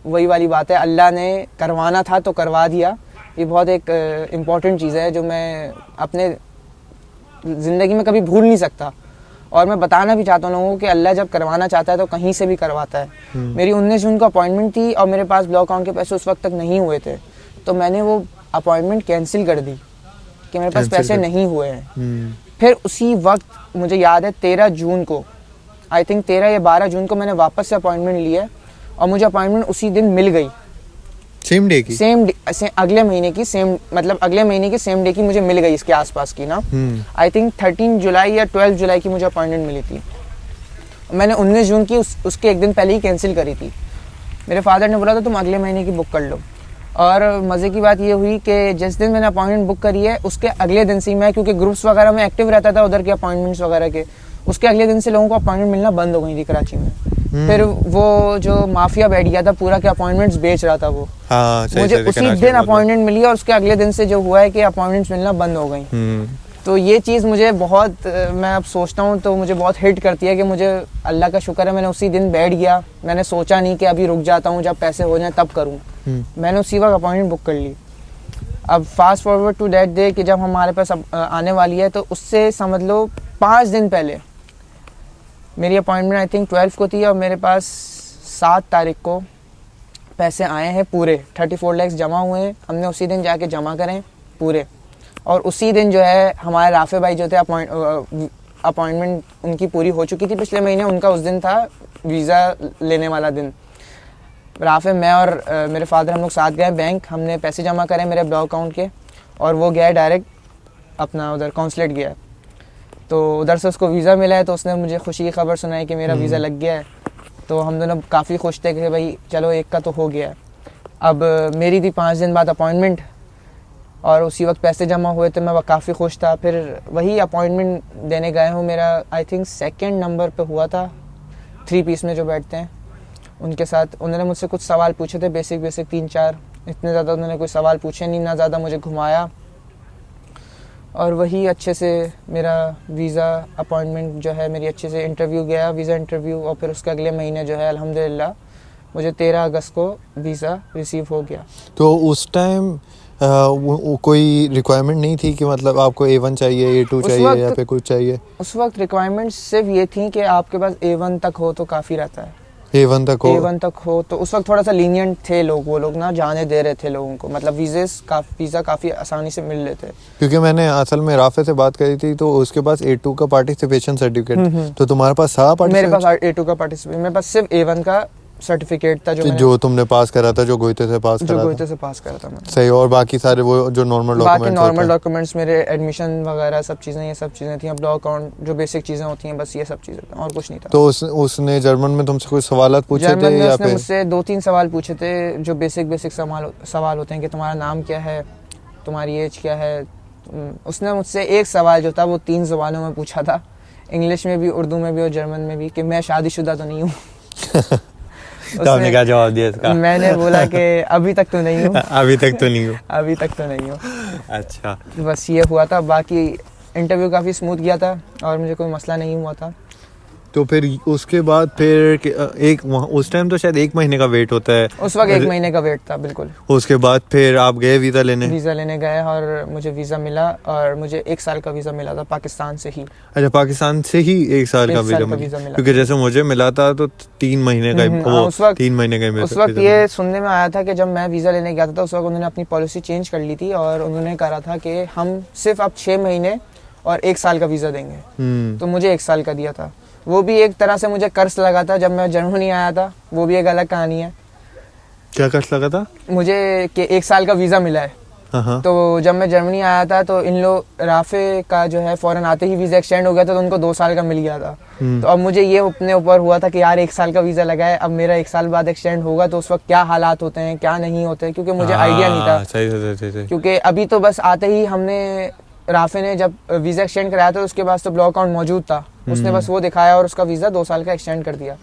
[SPEAKER 2] वही वाली बात है, अल्लाह ने करवाना था तो करवा दिया। ये बहुत एक इम्पॉर्टेंट चीज़ है जो मैं अपने ज़िंदगी में कभी भूल नहीं सकता, और मैं बताना भी चाहता हूँ लोगों को कि अल्लाह जब करवाना चाहता है तो कहीं से भी करवाता है। मेरी 19 जून को अपॉइंटमेंट थी और मेरे पास ब्लॉक अकाउंट के पैसे उस वक्त तक नहीं हुए थे, तो मैंने वो अपॉइंटमेंट कैंसिल कर दी कि मेरे पास पैसे नहीं हुए हैं। फिर उसी वक्त मुझे याद है 13 जून को, आई थिंक 13 या 12 जून को मैंने वापस से अपॉइंटमेंट लिया और मुझे अपॉइंटमेंट उसी दिन मिल गई,
[SPEAKER 1] सेम डे की,
[SPEAKER 2] अगले महीने की अगले महीने की सेम डे की मुझे मिल गई, इसके आसपास की ना। आई थिंक 13 जुलाई या 12 जुलाई की मुझे अपॉइंटमेंट मिली थी। मैंने 19 जून की उसके एक दिन पहले ही कैंसिल करी थी। मेरे फादर ने बोला था तुम अगले महीने की बुक कर लो, और मज़े की बात ये हुई कि जिस दिन मैंने अपॉइंटमेंट बुक करी है उसके अगले दिन से मैं, क्योंकि ग्रुप्स वगैरह में एक्टिव रहता था उधर के अपॉइंटमेंट्स वगैरह के, उसके अगले दिन से लोगों को अपॉइंटमेंट मिलना बंद हो गई थी कराची में। फिर वो जो माफिया बैठ गया था पूरा के अपॉइंटमेंट्स बेच रहा था वो। मुझे उसी दिन अपॉइंटमेंट मिली और उसके अगले दिन से जो हुआ है कि अपॉइंटमेंट्स मिलना बंद हो गई। तो ये चीज़ मुझे बहुत मैं अब सोचता हूँ तो मुझे बहुत हिट करती है कि मुझे अल्लाह का शुक्र है मैंने उसी दिन बैठ गया, मैंने सोचा नहीं कि अभी रुक जाता हूँ, जब पैसे हो जाएं तब करूँ। मैंने उसी वक्त अपॉइंटमेंट बुक कर ली। अब fast forward to that day कि जब हमारे पास आने वाली है, तो उससे समझ लो 5 दिन पहले मेरी अपॉइंटमेंट आई थिंक 12 को थी और मेरे पास 7 तारीख को पैसे आए हैं पूरे 34 लाख जमा हुए हैं। हमने उसी दिन जाके जमा करें पूरे, और उसी दिन जो है हमारे राफे भाई जो थे अपॉइंटमेंट उनकी पूरी हो चुकी थी पिछले महीने, उनका उस दिन था वीज़ा लेने वाला दिन। राफे, मैं और मेरे फादर हम लोग साथ गए बैंक, हमने पैसे जमा करे मेरे ब्लॉक अकाउंट के, और वो गया डायरेक्ट अपना उधर कॉन्सुलेट गया। तो उधर से उसको वीज़ा मिला है, तो उसने मुझे खुशी की खबर सुनाई कि मेरा वीज़ा लग गया है। तो हम दोनों काफ़ी खुश थे कि भाई चलो एक का तो हो गया है। अब मेरी थी 5 दिन बाद अपॉइंटमेंट और उसी वक्त पैसे जमा हुए थे, मैं काफ़ी खुश था। फिर वही अपॉइंटमेंट देने गए हूँ, मेरा आई थिंक 2nd नंबर पे हुआ था, 3 पीस में जो बैठते हैं उनके साथ। उन्होंने मुझसे कुछ सवाल पूछे थे, बेसिक 3-4, इतने ज़्यादा उन्होंने कोई सवाल पूछे नहीं, ना ज़्यादा मुझे घुमाया, और वही अच्छे से मेरा वीज़ा अपॉइंटमेंट जो है मेरी अच्छे से इंटरव्यू गया, वीज़ा इंटरव्यू, और फिर उसके अगले महीने जो है अल्हम्दुलिल्लाह मुझे 13 अगस्त को वीज़ा रिसीव हो गया।
[SPEAKER 1] तो उस टाइम कोई रिक्वायरमेंट नहीं थी कि मतलब आपको A1 चाहिए, A2 चाहिए या फिर कुछ चाहिए?
[SPEAKER 2] उस वक्त रिक्वायरमेंट सिर्फ ये थी कि आपके पास A1 तक हो तो काफ़ी रहता है।
[SPEAKER 1] A1 तक हो
[SPEAKER 2] तो उस वक्त थोड़ा सा लीनियंट थे लोग, वो लोग ना जाने दे रहे थे लोगों को, मतलब वीज़ा काफ़ी आसानी से मिल लेते।
[SPEAKER 1] क्योंकि मैंने असल में राफे से बात करी थी, तो उसके पास A2 का पार्टिसिपेशन सर्टिफिकेट, तो तुम्हारे पास था
[SPEAKER 2] मेरे पास A2 का पार्टिसिपेशन, मेरे पास सिर्फ A1 का सर्टिफिकेट था जो तुमने
[SPEAKER 1] पास करा था, जो गोइते से पास
[SPEAKER 2] करा था मैंने।
[SPEAKER 1] सही। और बाकी सारे वो जो नॉर्मल
[SPEAKER 2] डॉक्यूमेंट्स मेरे एडमिशन वगैरह सब चीज़ें, ये सब चीज़ें थी, ब्लॉक अकाउंट जो बेसिक चीज़ें होती हैं, बस ये सब चीज़ें, और कुछ नहीं था।
[SPEAKER 1] तो उसने जर्मन में तुमसे कुछ सवाल पूछे थे या
[SPEAKER 2] फिर मुझसे 2-3 सवाल पूछे थे जो बेसिक सवाल होते हैं कि तुम्हारा नाम क्या है, तुम्हारी एज क्या है। उसने मुझसे एक सवाल जो था वो 3 ज़बानों में पूछा था, इंग्लिश में भी, उर्दू में भी और जर्मन में भी, कि मैं शादीशुदा तो नहीं हूँ।
[SPEAKER 1] तो आपने क्या जवाब दिया इसका?
[SPEAKER 2] मैंने बोला कि अभी तक तो नहीं हूँ।
[SPEAKER 1] अभी तक तो नहीं हूँ। अच्छा,
[SPEAKER 2] बस ये हुआ था। बाकी इंटरव्यू काफ़ी स्मूथ गया था और मुझे कोई मसला नहीं हुआ था।
[SPEAKER 1] तो फिर उसके बाद फिर उस टाइम तो शायद 1 महीने का वेट होता है।
[SPEAKER 2] उस वक्त 1 महीने का वेट था, बिल्कुल।
[SPEAKER 1] उसके बाद फिर आप गए वीज़ा लेने
[SPEAKER 2] गए और मुझे वीज़ा मिला, और मुझे 1 साल का वीज़ा मिला था पाकिस्तान से ही।
[SPEAKER 1] अच्छा, पाकिस्तान से ही 1 साल का वीज़ा मिला? क्योंकि जैसे मुझे मिला था तो 3 महीने का,
[SPEAKER 2] उस वक्त
[SPEAKER 1] 3 महीने का।
[SPEAKER 2] उस वक्त ये सुनने में आया था कि जब मैं वीज़ा लेने गया था, उस वक्त उन्होंने अपनी पॉलिसी चेंज कर ली थी और उन्होंने कहा था कि हम सिर्फ अब 6 महीने और 1 साल का वीज़ा देंगे। तो मुझे 1 साल का दिया था। वो भी एक तरह से मुझे कर्ज लगा था जब मैं जर्मनी आया था, वो भी एक अलग कहानी है।
[SPEAKER 1] क्या कर्ज लगा था?
[SPEAKER 2] मुझे कि 1 साल का वीज़ा मिला है। तो जब मैं जर्मनी आया था तो इन लोग राफे का जो है फ़ौरन आते ही वीज़ा एक्सटेंड हो गया था, तो उनको 2 साल का मिल गया था। तो अब मुझे ये अपने ऊपर हुआ था कि यार 1 साल का वीज़ा लगा है, अब मेरा 1 साल बाद एक्सटेंड होगा तो उस वक्त क्या हालात होते हैं, क्या नहीं होते, क्योंकि मुझे आइडिया नहीं था।
[SPEAKER 1] सही।
[SPEAKER 2] क्योंकि अभी तो बस आते ही हमने, राफे ने जब वीज़ा एक्सटेंड कराया था उसके बाद तो ब्लॉक अकाउंट मौजूद था, उसने बस वो दिखाया और उसका वीज़ा 2 साल का एक्सटेंड कर दिया।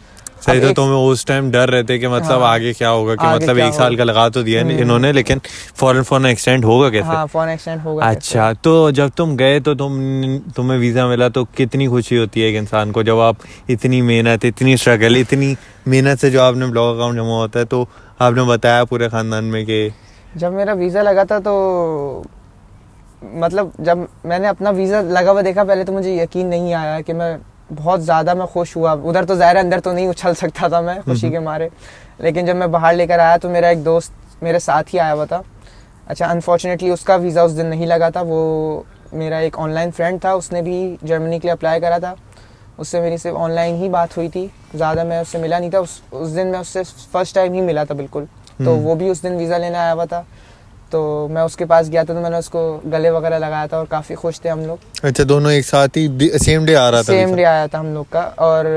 [SPEAKER 1] सही। तो तुम्हें उस टाइम डर रहते कि मतलब आगे क्या होगा, कि मतलब 1 साल का लगा तो दिया इन्होंने, लेकिन फौरन एक्सटेंड होगा कैसे?
[SPEAKER 2] हाँ, फौरन एक्सटेंड होगा।
[SPEAKER 1] अच्छा, तो जब तुम गए तो तुम्हें वीज़ा मिला तो कितनी खुशी होती है एक इंसान को, जब आप इतनी मेहनत, इतनी स्ट्रगल, इतनी मेहनत से जो आपने ब्लॉक अकाउंट जमा होता है, तो आपने बताया पूरे ख़ानदान में कि
[SPEAKER 2] जब मेरा वीज़ा लगा था तो मतलब जब मैंने अपना वीज़ा लगा हुआ देखा, पहले तो मुझे यकीन नहीं आया कि मैं बहुत ज़्यादा मैं खुश हुआ। उधर तो ज़ाहिर अंदर तो नहीं उछल सकता था मैं खुशी के मारे, लेकिन जब मैं बाहर लेकर आया तो मेरा एक दोस्त मेरे साथ ही आया हुआ था। अच्छा, अनफॉर्चुनेटली उसका वीज़ा उस दिन नहीं लगा था। वो मेरा एक ऑनलाइन फ्रेंड था, उसने भी जर्मनी के लिए अप्लाई करा था, उससे मेरी सिर्फ ऑनलाइन ही बात हुई थी, ज़्यादा मैं उससे मिला नहीं था। उस दिन मैं उससे फर्स्ट टाइम ही मिला था बिल्कुल। तो वो भी उस दिन वीज़ा लेने आया हुआ था, तो मैं उसके पास गया था, तो मैंने उसको गले वगैरह लगाया था और काफ़ी खुश थे हम लोग।
[SPEAKER 1] अच्छा, दोनों एक साथ ही सेम डे आया था
[SPEAKER 2] हम लोग का। और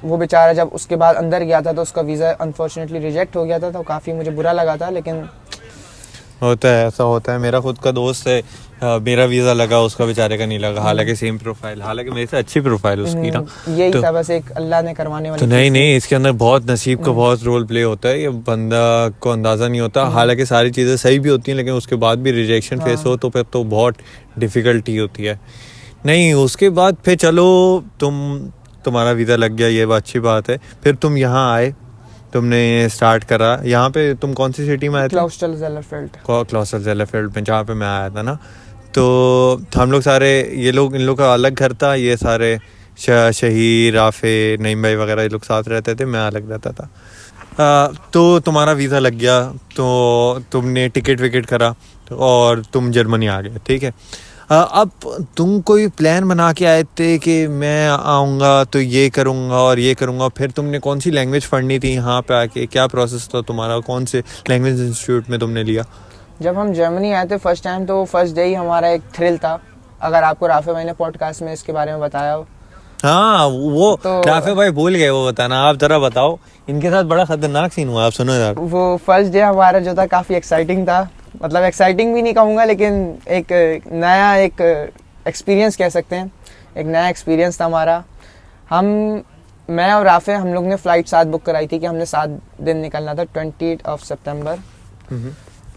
[SPEAKER 2] वो बेचारा जब उसके बाद अंदर गया था तो उसका वीज़ा अनफॉर्चुनेटली रिजेक्ट हो गया था, तो काफ़ी मुझे बुरा लगा था। लेकिन
[SPEAKER 1] होता है, ऐसा होता है। मेरा खुद का दोस्त है, मेरा वीज़ा लगा, उसका बेचारे का नहीं लगा, हालांकि सेम प्रोफाइल, हालांकि मेरे से अच्छी प्रोफाइल उसकी ना।
[SPEAKER 2] यही था बस, एक अल्लाह ने करवाने वाली।
[SPEAKER 1] तो नहीं, इसके अंदर बहुत नसीब का बहुत रोल प्ले होता है, ये बंदा को अंदाज़ा नहीं होता। हालांकि सारी चीज़ें सही भी होती हैं, लेकिन उसके बाद भी रिजेक्शन फेस हो तो फिर तो बहुत डिफ़िकल्टी होती है। नहीं उसके बाद फिर चलो तुम्हारा वीज़ा लग गया, ये अच्छी बात है। फिर तुम यहाँ आए, तुमने स्टार्ट करा यहाँ पे। तुम कौन सी सिटी में आए थे?
[SPEAKER 2] क्लाउस्टल ज़ेलरफेल्ड।
[SPEAKER 1] क्लाउस्टल ज़ेलरफेल्ड में, जहाँ पे मैं आया था ना। तो हम लोग सारे, इन लोग का अलग घर था, ये सारे शहीर, राफे, नईम भाई वगैरह ये लोग साथ रहते थे, मैं अलग रहता था। तो तुम्हारा वीज़ा लग गया, तो तुमने टिकट विकेट करा और तुम जर्मनी आ गए, ठीक है। अब तुम कोई प्लान बना के आए थे कि मैं आऊँगा तो ये करूँगा और ये करूँगा? फिर तुमने कौन सी लैंग्वेज पढ़नी थी यहाँ पे आके? क्या प्रोसेस था तुम्हारा? कौन से लैंग्वेज इंस्टीट्यूट में तुमने लिया?
[SPEAKER 2] जब हम जर्मनी आए थे फर्स्ट टाइम, तो फर्स्ट डे ही हमारा एक थ्रिल था। अगर आपको राफे भाई ने पॉडकास्ट में इसके बारे में बताया हो।
[SPEAKER 1] हाँ, वो
[SPEAKER 2] तो
[SPEAKER 1] राफे भाई भूल गए वो बताना। आप जरा बताओ, इनके साथ बड़ा खतरनाक सीन हुआ, आप सुनो यार।
[SPEAKER 2] वो फर्स्ट डे हमारा जो था काफ़ी एक्साइटिंग था। मतलब एक्साइटिंग भी नहीं कहूँगा, लेकिन एक नया एक एक्सपीरियंस कह सकते हैं। एक नया एक्सपीरियंस था हमारा। मैं और राफे, हम लोग ने फ़्लाइट 7 बुक कराई थी कि हमने 7 दिन निकलना था। 28 सितंबर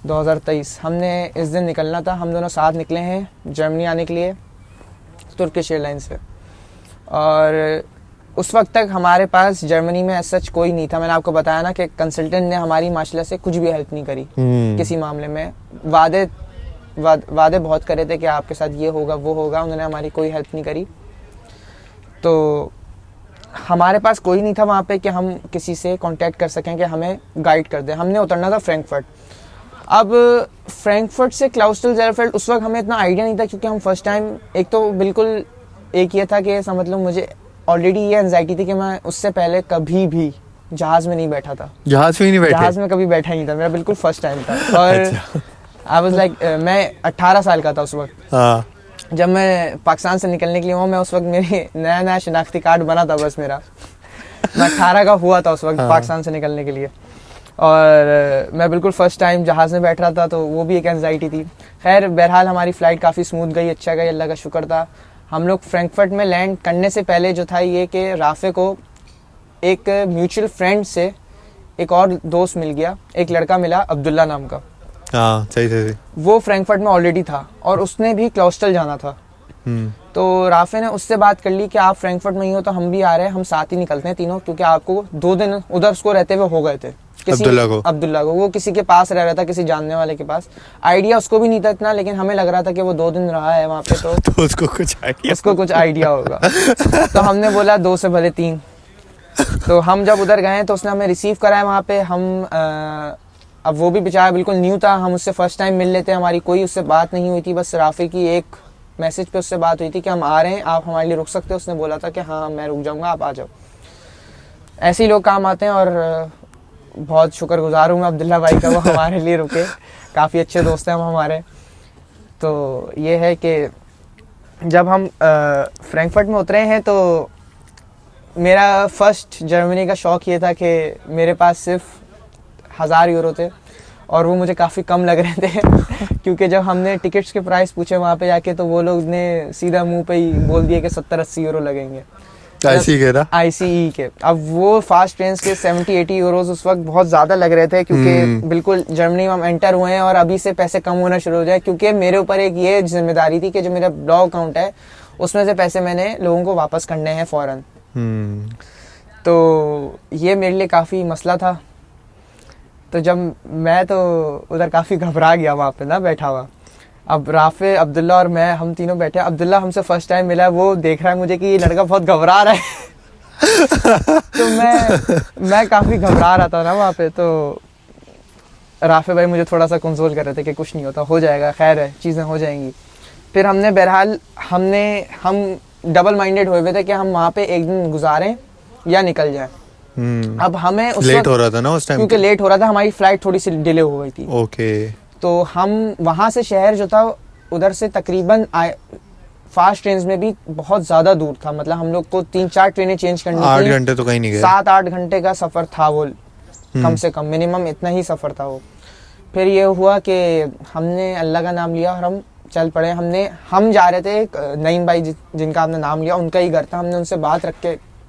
[SPEAKER 2] 2023 हमने इस दिन निकलना था। हम दोनों साथ निकले हैं जर्मनी आने के लिए तुर्किश एयरलाइंस से। और उस वक्त तक हमारे पास जर्मनी में सच कोई नहीं था। मैंने आपको बताया ना कि कंसल्टेंट ने हमारी माशाल्लाह से कुछ भी हेल्प नहीं करी किसी मामले में। वादे बहुत करे थे कि आपके साथ ये होगा वो होगा, उन्होंने हमारी कोई हेल्प नहीं करी। तो हमारे पास कोई नहीं था वहाँ पे कि हम किसी से कांटेक्ट कर सकें कि हमें गाइड कर दे। हमने उतरना था फ्रैंकफर्ट। अब फ्रैंकफर्ट से क्लाउस्टल ज़ेलरफेल्ड उस वक्त हमें इतना आइडिया नहीं था, क्योंकि हम फर्स्ट टाइम, एक तो बिल्कुल एक ये था कि समझ लो मुझे ऑलरेडी ये एंजाइटी थी कि मैं उससे पहले कभी भी जहाज में नहीं बैठा था।
[SPEAKER 1] जहाज में ही नहीं बैठे?
[SPEAKER 2] जहाज में कभी बैठा ही नहीं था, मेरा बिल्कुल फर्स्ट टाइम था। और आई वाज लाइक, मैं 18 साल का था उस वक्त।
[SPEAKER 1] हाँ।
[SPEAKER 2] जब मैं पाकिस्तान से निकलने के लिए हुआ, मैं उस वक्त मेरे नया शनाख्ती कार्ड बना था बस मेरा। मैं 18 का हुआ था उस वक्त पाकिस्तान से निकलने के लिए। और मैं बिल्कुल फर्स्ट टाइम जहाज़ में बैठ रहा था, तो वो भी एक एंजाइटी थी। खैर बहरहाल हमारी फ़्लाइट काफ़ी स्मूथ गई, अच्छा गई, अल्लाह का शुक्र था। हम लोग फ्रैंकफर्ट में लैंड करने से पहले जो था ये कि राफे को एक म्यूचुअल फ्रेंड से एक और दोस्त मिल गया, एक लड़का मिला अब्दुल्ला नाम का।
[SPEAKER 1] हाँ, सही।
[SPEAKER 2] वो फ्रैंकफर्ट में ऑलरेडी था और उसने भी क्लाउस्टल जाना था। तो राफे ने उससे बात कर ली कि आप फ्रैंकफर्ट में ही हो तो हम भी आ रहे हैं, हम साथ ही निकलते हैं तीनों, क्योंकि आपको 2 दिन उधर उसको रहते हुए हो गए थे। अब्दुल्ला को वो किसी के पास रह रहा था, किसी जानने वाले के पास। आइडिया उसको भी नहीं था इतना, लेकिन हमें लग रहा था कि वो 2 दिन रहा है वहाँ पे, तो
[SPEAKER 1] उसको कुछ आइडिया
[SPEAKER 2] होगा। तो हमने बोला 2 से भले 3। तो हम जब उधर गए तो उसने हमें रिसीव कराया वहाँ पे। अब वो भी बेचारा बिल्कुल न्यू था, हम उससे फर्स्ट टाइम मिल लेते, हमारी कोई उससे बात नहीं हुई थी। बस राफे की एक मैसेज पे उससे बात हुई थी कि हम आ रहे हैं, आप हमारे लिए रुक सकते हो। उसने बोला था कि हाँ मैं रुक जाऊँगा, आप आ जाओ। ऐसे ही लोग काम आते हैं और बहुत शुक्रगुजार हूँ मैं अब्दुल्ला भाई का, वो हमारे लिए रुके। काफ़ी अच्छे दोस्त हैं हम हमारे। तो ये है कि जब हम फ्रैंकफर्ट में उतरे हैं तो मेरा फर्स्ट जर्मनी का शौक़ ये था कि मेरे पास सिर्फ 1000 यूरो थे और वो मुझे काफ़ी कम लग रहे थे क्योंकि जब हमने टिकट्स के प्राइस पूछे वहाँ पे जाके, तो वो लोग ने सीधा मुंह पे ही बोल दिया कि 70-80 यूरो लगेंगे ICE के। अब वो फास्ट ट्रेन के 70-80 यूरोज उस वक्त बहुत ज़्यादा लग रहे थे, क्योंकि बिल्कुल जर्मनी में हम एंटर हुए हैं और अभी से पैसे कम होना शुरू हो जाए। क्योंकि मेरे ऊपर एक ये जिम्मेदारी थी कि जो मेरा ब्लॉग अकाउंट है उसमें से पैसे मैंने लोगों को वापस करने हैं फ़ौरन। तो ये मेरे लिए काफ़ी मसला था। तो जब मैं तो उधर काफ़ी घबरा गया वहाँ पे ना बैठा हुआ। अब राफे, अब्दुल्ला और मैं, हम तीनों बैठे। अब्दुल्ला हमसे फर्स्ट टाइम मिला है, वो देख रहा है मुझे कि ये लड़का बहुत घबरा रहा है तो मैं काफ़ी घबरा रहा था ना वहाँ पे। तो राफे भाई मुझे थोड़ा सा कंसोल कर रहे थे कि कुछ नहीं होता, हो जाएगा, खैर है, चीज़ें हो जाएंगी। फिर हमने बहरहाल हम डबल माइंडेड हुए थे कि हम वहाँ पे एक दिन गुजारें या निकल जाएं। अब हमें उस
[SPEAKER 1] लेट हो रहा था ना उस टाइम,
[SPEAKER 2] क्योंकि लेट हो रहा था, हमारी फ्लाइट थोड़ी सी डिले हो गई थी।
[SPEAKER 1] ओके।
[SPEAKER 2] तो हम वहाँ से शहर जो था उधर से तकरीबन फास्ट ट्रेन में भी बहुत ज़्यादा दूर था। मतलब हम लोग को 3-4 ट्रेनें चेंज करनी थी।
[SPEAKER 1] 8 घंटे तो कहीं नहीं गए।
[SPEAKER 2] 7-8 घंटे का सफ़र था वो, कम से कम मिनिमम इतना ही सफ़र था वो। फिर ये हुआ कि हमने अल्लाह का नाम लिया और हम चल पड़े। हम जा रहे थे, नईम भाई जिनका आपने नाम लिया, उनका ही घर था। हमने उनसे बात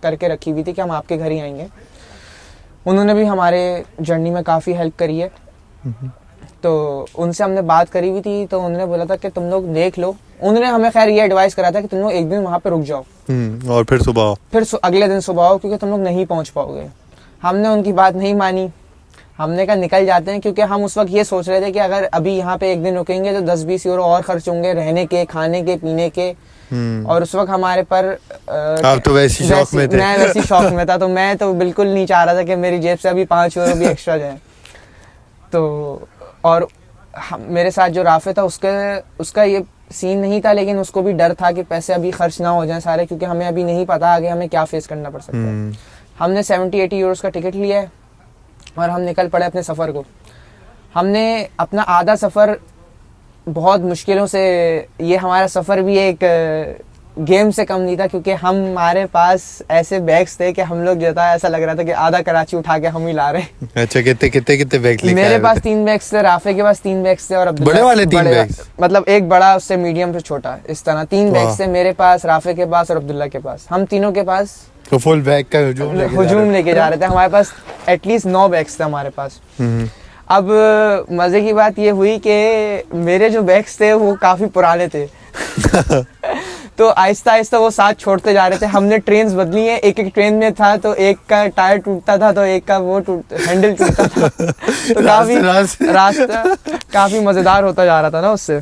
[SPEAKER 2] करके रखी हुई थी कि हम आपके घर ही आएंगे। उन्होंने भी हमारे जर्नी में काफ़ी हेल्प करी है। तो उनसे हमने बात करी हुई थी, तो उन्होंने बोला था कि तुम लोग देख लो उन्होंने हमें खैर ये एडवाइस करा था कि तुम लोग एक दिन वहाँ पे रुक जाओ,
[SPEAKER 1] और फिर सुबह आओ।
[SPEAKER 2] फिर अगले दिन सुबह आओ, क्योंकि तुम लोग नहीं पहुँच पाओगे। हमने उनकी बात नहीं मानी, हमने कहा निकल जाते हैं, क्योंकि हम उस वक्त ये सोच रहे थे कि अगर अभी यहाँ पे एक दिन रुकेंगे तो 10-20 यूरो और खर्च होंगे, रहने के, खाने के, पीने के। और उस वक्त हमारे पर
[SPEAKER 1] आप तो वैसी शौक में थे।
[SPEAKER 2] मैं वैसी शौक में था, तो मैं तो बिल्कुल नहीं चाह रहा था कि मेरी जेब से अभी 5 यूरो भी एक्स्ट्रा जाए। तो और मेरे साथ जो राफे था उसका ये सीन नहीं था, लेकिन उसको भी डर था कि पैसे अभी खर्च ना हो जाएं सारे, क्योंकि हमें अभी नहीं पता आगे हमें क्या फेस करना पड़ सकता है। हमने 70-80 यूरोस का टिकट लिया है और हम निकल पड़े अपने सफ़र को। हमने अपना आधा सफ़र बहुत मुश्किलों से, ये हमारा सफ़र भी एक गेम से कम नहीं था, क्योंकि हमारे पास ऐसे बैग्स थे कि हम लोग जो था ऐसा लग रहा था कि आधा कराची उठा के हम ही ला रहे हैं।
[SPEAKER 1] अच्छा, कितने बैग लेके
[SPEAKER 2] मेरे पास 3 बैग्स थे, राफे के पास 3 बैग्स थे, और
[SPEAKER 1] बड़े वाले 3 बैग्स,
[SPEAKER 2] मतलब एक बड़ा, उससे मीडियम से छोटा, इस तरह 3 बैग्स थे मेरे पास, राफे के पास और अब्दुल्ला के पास। हम तीनों के पास
[SPEAKER 1] तो फुल बैग का हुजूम
[SPEAKER 2] लेके जा रहे थे। हमारे पास एटलीस्ट 9 बैग्स थे हमारे पास। अब मजे की बात ये हुई कि मेरे जो बैग्स थे वो काफी पुराने थे तो आहिस्ता आहिस्ता वो साथ छोड़ते जा रहे थे। हमने ट्रेन्स बदली हैं, एक एक ट्रेन में था तो एक का टायर टूटता था तो एक का वो हैंडल टूटता था तो रास्ता काफी मजेदार होता जा रहा था ना उससे।